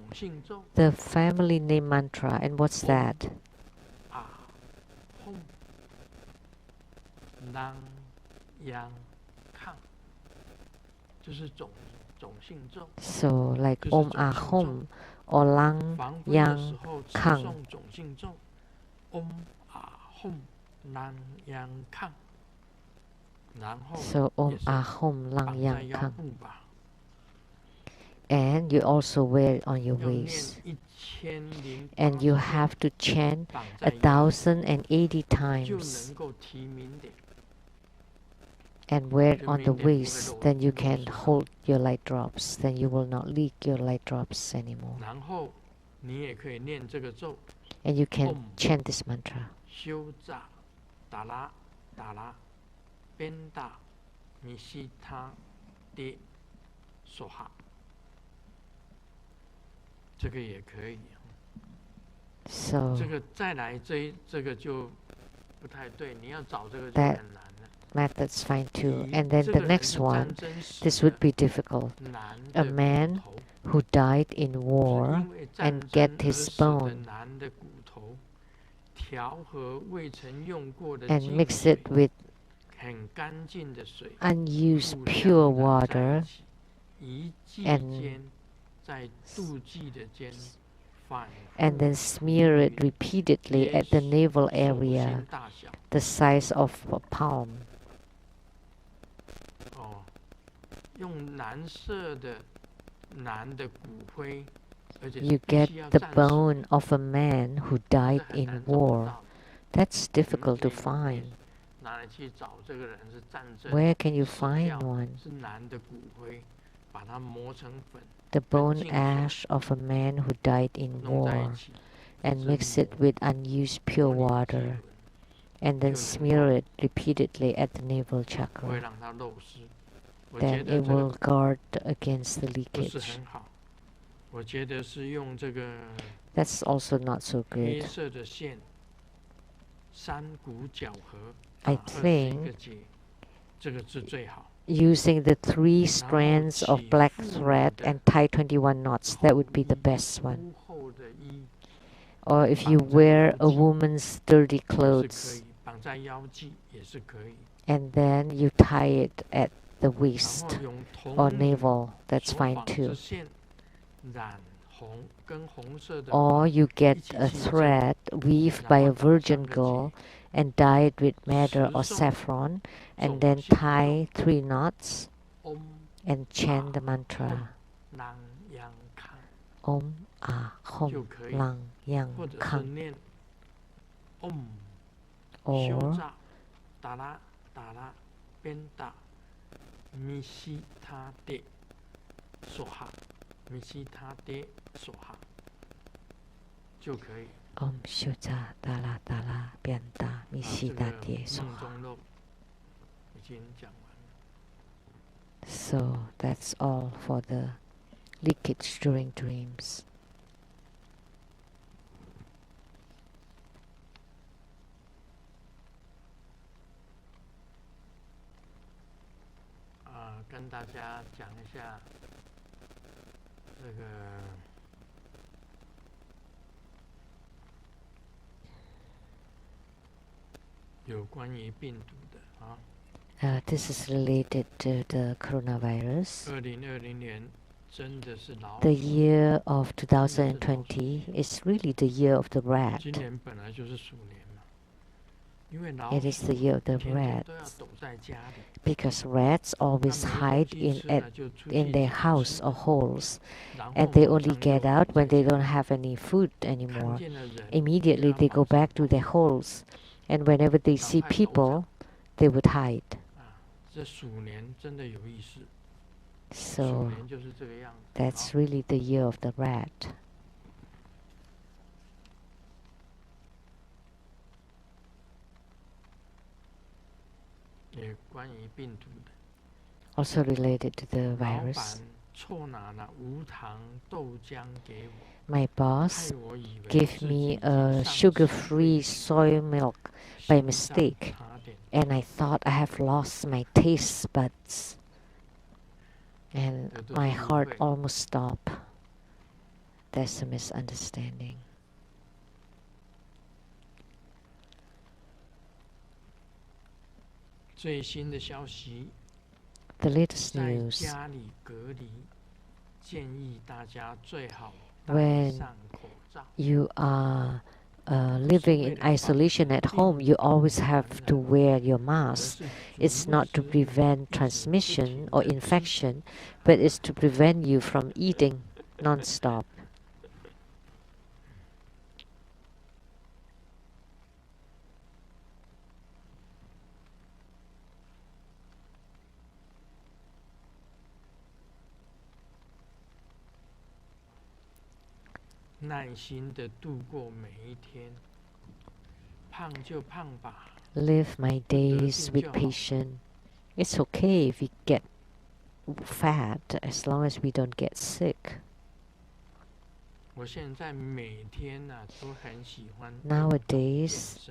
the family name mantra. And what's that? So like Om Ahom or Lang Yang Kang. So Om Ahom Lang Yang Kang. And you also wear it on your waist. And you have to chant 1,080 times. And wear it on the waist, then you can hold your light drops. Then you will not leak your light drops anymore. And you can chant this mantra. So that method's fine too. And then the next one, this would be difficult. A man who died in war and get his bone and mix it with unused pure water and then smear it repeatedly at the navel area, the size of a palm. You get the bone of a man who died in war. That's difficult to find. Where can you find one? The bone ash of a man who died in war, and mix it with unused pure water, and then smear it repeatedly at the navel chakra. Then it will guard against the leakage. That's also not so good. I think using the 3 strands of black thread and tie 21 knots, that would be the best one. Or if you wear a woman's dirty clothes and then you tie it at the waist or navel, that's fine too. Or you get a thread weaved by a virgin girl and dye it with madder or saffron, and then tie 3 knots and chant the mantra Om Ah Hom Lang Yang Kang. Or Om Shuja Dala Dala Bianta Misita De Soha. So that's all for the leakage during dreams. This is related to the coronavirus. The year of 2020 is really the year of the rat. It is the year of the rats, because rats always hide in their house or holes, and they only get out when they don't have any food anymore. Immediately they go back to their holes, and whenever they see people, they would hide. So that's really the year of the rat. Also related to the virus. My boss gave me a sugar-free soy milk by mistake, and I thought I have lost my taste buds, and my heart almost stopped. There's a misunderstanding. The latest news: when you are living in isolation at home, you always have to wear your mask. It's not to prevent transmission or infection, but it's to prevent you from eating non-stop. Live my days with patience. It's okay if we get fat as long as we don't get sick. Nowadays,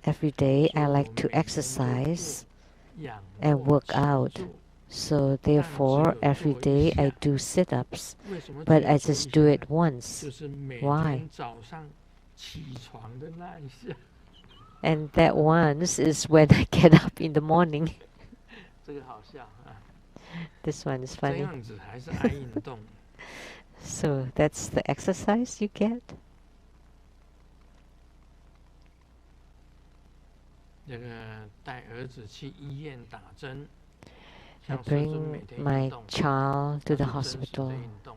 every day I like to exercise and work out. So therefore, every day I do sit-ups, but I just do it once. Why? And that once is when I get up in the morning. 这个好笑啊。 This one is 这 funny. 样子还是爱运动。 So that's the exercise you get? 这个带儿子去医院打针。 I 像师尊 bring 每天运 my 动， child to 那 the 是真实的 hospital. 运动。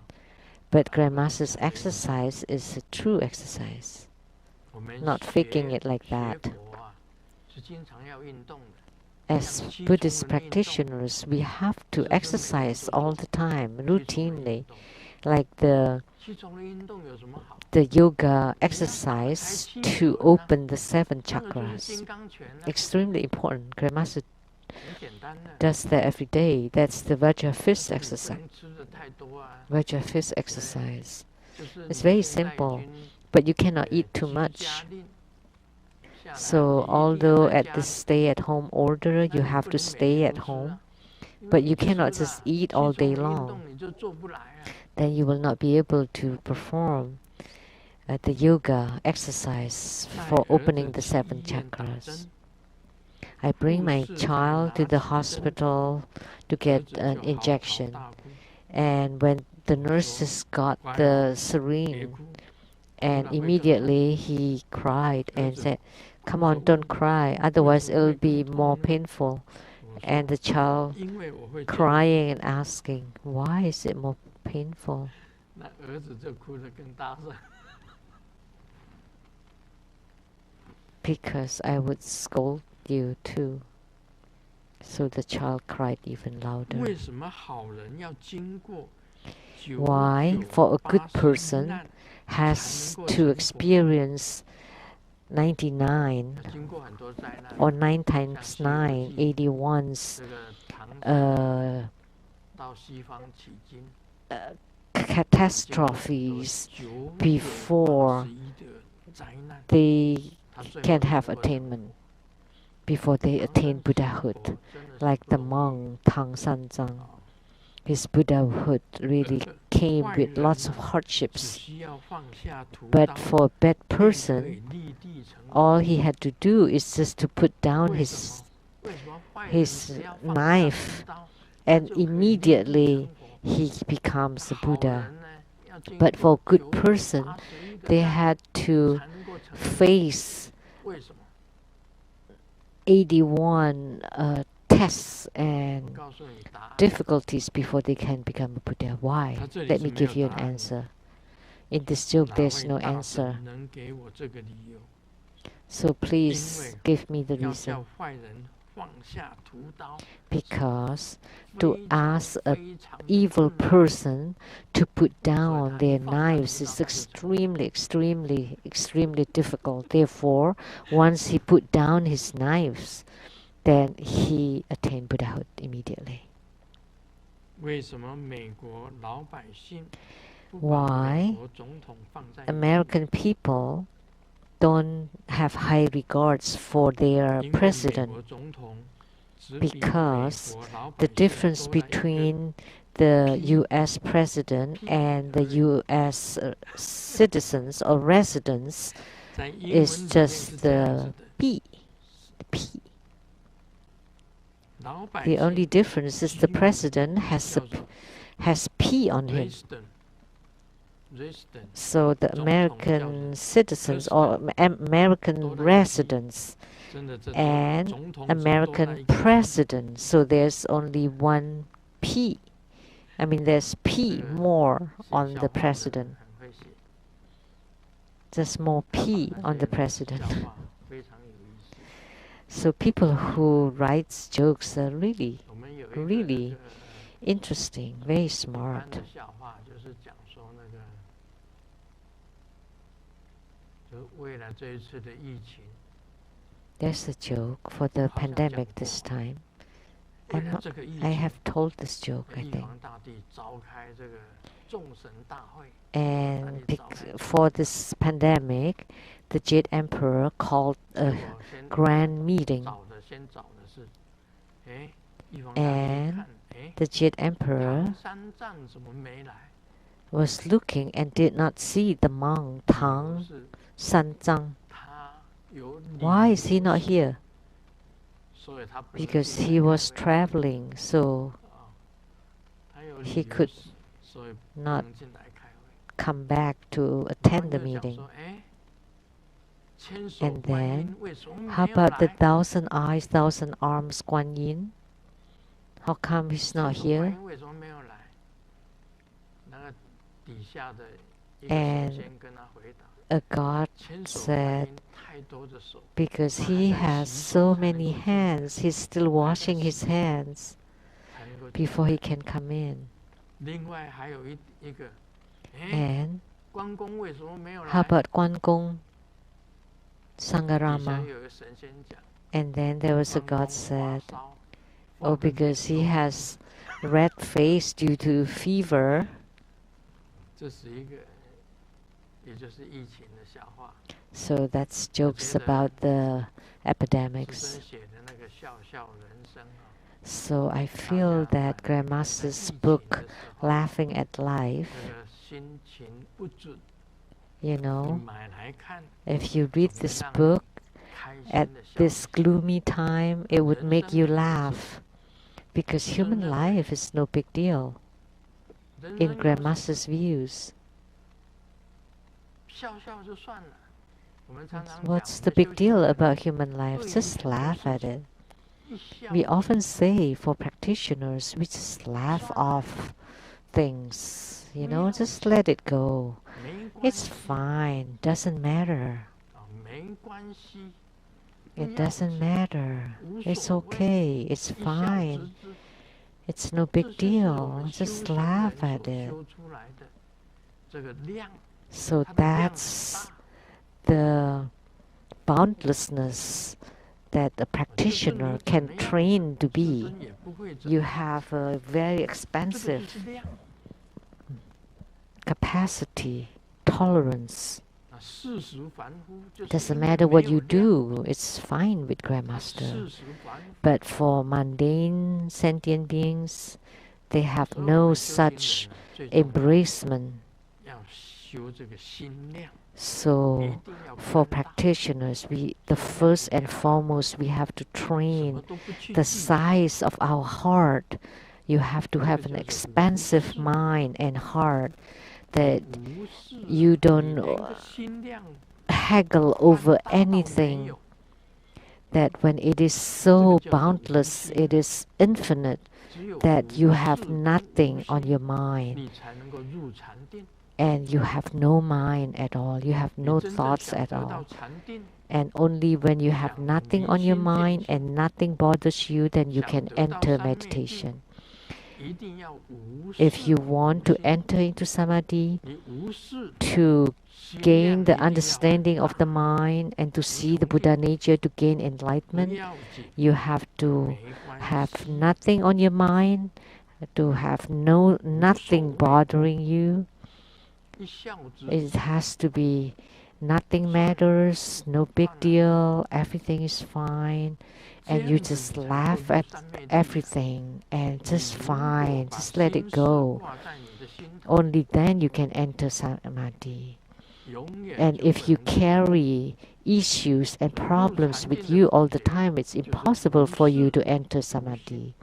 But Grandmaster's exercise is a true exercise, 我们 not faking it like 学 that. 佛啊，是经常要运动的。 As Buddhist practitioners, we have to exercise all the time, routinely, like the 七重的运动有什么好？ yoga exercise to open the 7那个就是 chakras. 金刚拳啊， Extremely important. Grandmaster 很简单的。 does that every day. That's the Vajra fist 你不 exercise. 能吃的太多啊， Vajra fist exercise. 就是你 It's very 现在已 simple, 经 but you cannot eat too 居 much. 家令下来， So 你一定要 although 在 at 家 the 里， stay-at-home order, 那 you 你 have 不 to 能每 stay 天 at 都吃 home, 啊，因为 but 你 you 吃 cannot 了 just 七 eat all 重 day 的运 long. 动你就做不来啊。 Then you will not be able to perform the yoga exercise 带 for 儿 opening 子 the 去 7医院打 chakras. 针， I bring 护 my 士在 child to 拿 the 起针， hospital to 儿 get 子 an 就嚎啕 injection. 大哭， And when the 我说 nurses got 乖 the 哦，别 syringe, 哭，哭 and 了会更痛。 immediately he cried 儿 and 子 said, 哭 "Come 说 on, don't 为 cry, 为 otherwise 什么 it'll 会 be 更 more 痛呢？ painful." 我 And 说 the child 因为我会叫你， crying and asking, "Why is it more painful?" 那儿子就哭得更大声。 Because I would scold you too. So the child cried even louder. 为什么好人要经过 Why, for a good 99 person, 难 has 才能够 to 成佛？ experience 99 要经过很多灾难， or 9 像 times 西游 9, 记 81's 这个唐僧 uh, 到西方取经， catastrophes before 981的灾难， they 他最后 can 才 have 能够成佛。 attainment, before they 唐 attain 僧成 Buddhahood. 佛真的是 Like 不 the 容易 monk Tang Sanzang, 啊。 his Buddhahood really came 坏 with 人 lots 呐 of 只 hardships. 需要放下屠 But 刀， for a bad 便可以 person, 立地成佛。 all he had to do is just to put down 为什 his 么？为什么坏人 his 只要放下 knife 屠刀， and 就可以立地 immediately 成佛？ he becomes a 好 Buddha. 人呢，要经 But 过 for a good 981 person, 个 they 难 had to 才能够成佛。 face 为什么？ 81 tests 我 and 告诉你答案。 difficulties before they can become a Buddha. Why? 他这里 Let 是 me 没 give 有 you 答 an 案的。 answer. In this joke, 哪 there's 位 no 大 answer. 神能给我这个理由？ So please give me the 要 reason. 叫坏人放下屠刀， Because to 非常 ask a 非常的 evil 困难。 person to put 所以 down 他一 their 放下 knives 屠 is 刀，他就成佛。 extremely difficult. Therefore, once he put down his knives, then he attained Buddhahood immediately. 为什么美国老百姓不把 Why 美国总统放在第一？ American people don't have high regards for their 因为美 president? 国总统只比美 Because 国老 the 百姓 difference 多了一个 between the P US president P and the 而已。 US citizens or residents 在英文 is 里面 just 是这样子 the 的， P. The P. 老百 The only 姓 difference is the 希望 president 叫做 has P on him. resident So the 总统叫 American citizens or American 多了一个 P residents 真的这多 and 总统只多了 American 一个 P president. So there's only one P. I mean, there's P 这个 more 写 on 笑 the 话的人 president. 很会写， There's more 他把 P 那 on the 些 president. 笑话非常有意思。 So people who write jokes are really 我们有一个 really 那个 interesting, very 一般 smart. 的笑话，就是讲说那个，就为了这一次的疫情， There's a joke for the 好像讲 pandemic 过 this time. 为 I'm 了 not, 这个疫 I 情， have told this joke, I 玉 think. 皇大帝召开这个众神大会， And That is all. for this pandemic, the Jade Emperor called 结 a 果先 grand meeting. 先找的是，哎，玉皇大帝一 And 看，哎， the Jade 唐 Emperor 三藏怎么没来？ was looking and did not see the monk 理由 Tang 是 Sanzang. 他 Why is he not here? Because he was traveling, so he could not come back to attend the meeting. And then, how about the 1,000 eyes, 1,000 arms Guan Yin? How come he's not here? And a god said, because he has so many hands, he's still washing his hands before he can come in. And how about Guan Gong, Sangarama? And then there was a god said, oh, because he has red face due to fever. So that's jokes about the epidemics. So I feel that Grandmaster's book, Laughing at Life, you know, if you read this book at this gloomy time, it would make you laugh, because human life is no big deal in Grandmaster's views. What's the big deal about human life? Just laugh at it. We often say for practitioners, we just laugh off things, you know, just let it go. It's fine, doesn't matter. It doesn't matter. It's okay, it's fine. It's no big deal. Just laugh at it. So that's the boundlessness that a practitioner can train to be. You have a very expansive capacity, tolerance. Doesn't matter what you do, it's fine with Grandmaster. But for mundane sentient beings, they have no such embracement. So for practitioners, the first and foremost, we have to train the size of our heart. You have to have an expansive mind and heart, that you don't haggle over anything, that when it is so boundless, it is infinite, that you have nothing on your mind. And you have no mind at all, you have no thoughts at all. And only when you have nothing on your mind and nothing bothers you, then you can enter meditation. If you want to enter into samadhi, to gain the understanding of the mind and to see the Buddha nature, to gain enlightenment, you have to have nothing on your mind, to have nothing bothering you. It has to be nothing matters, no big deal, everything is fine, and you just laugh at everything and just fine, just let it go. Only then you can enter samadhi. And if you carry issues and problems with you all the time, it's impossible for you to enter samadhi.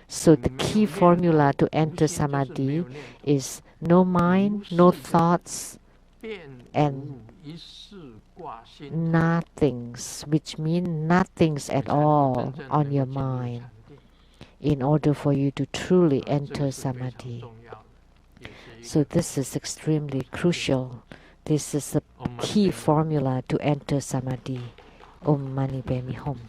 So the key formula to enter samadhi is no mind, no thoughts, and nothings, which means nothings at all on your mind, in order for you to truly enter samadhi. So this is extremely crucial. This is the key formula to enter samadhi. Om Mani Padme Hum.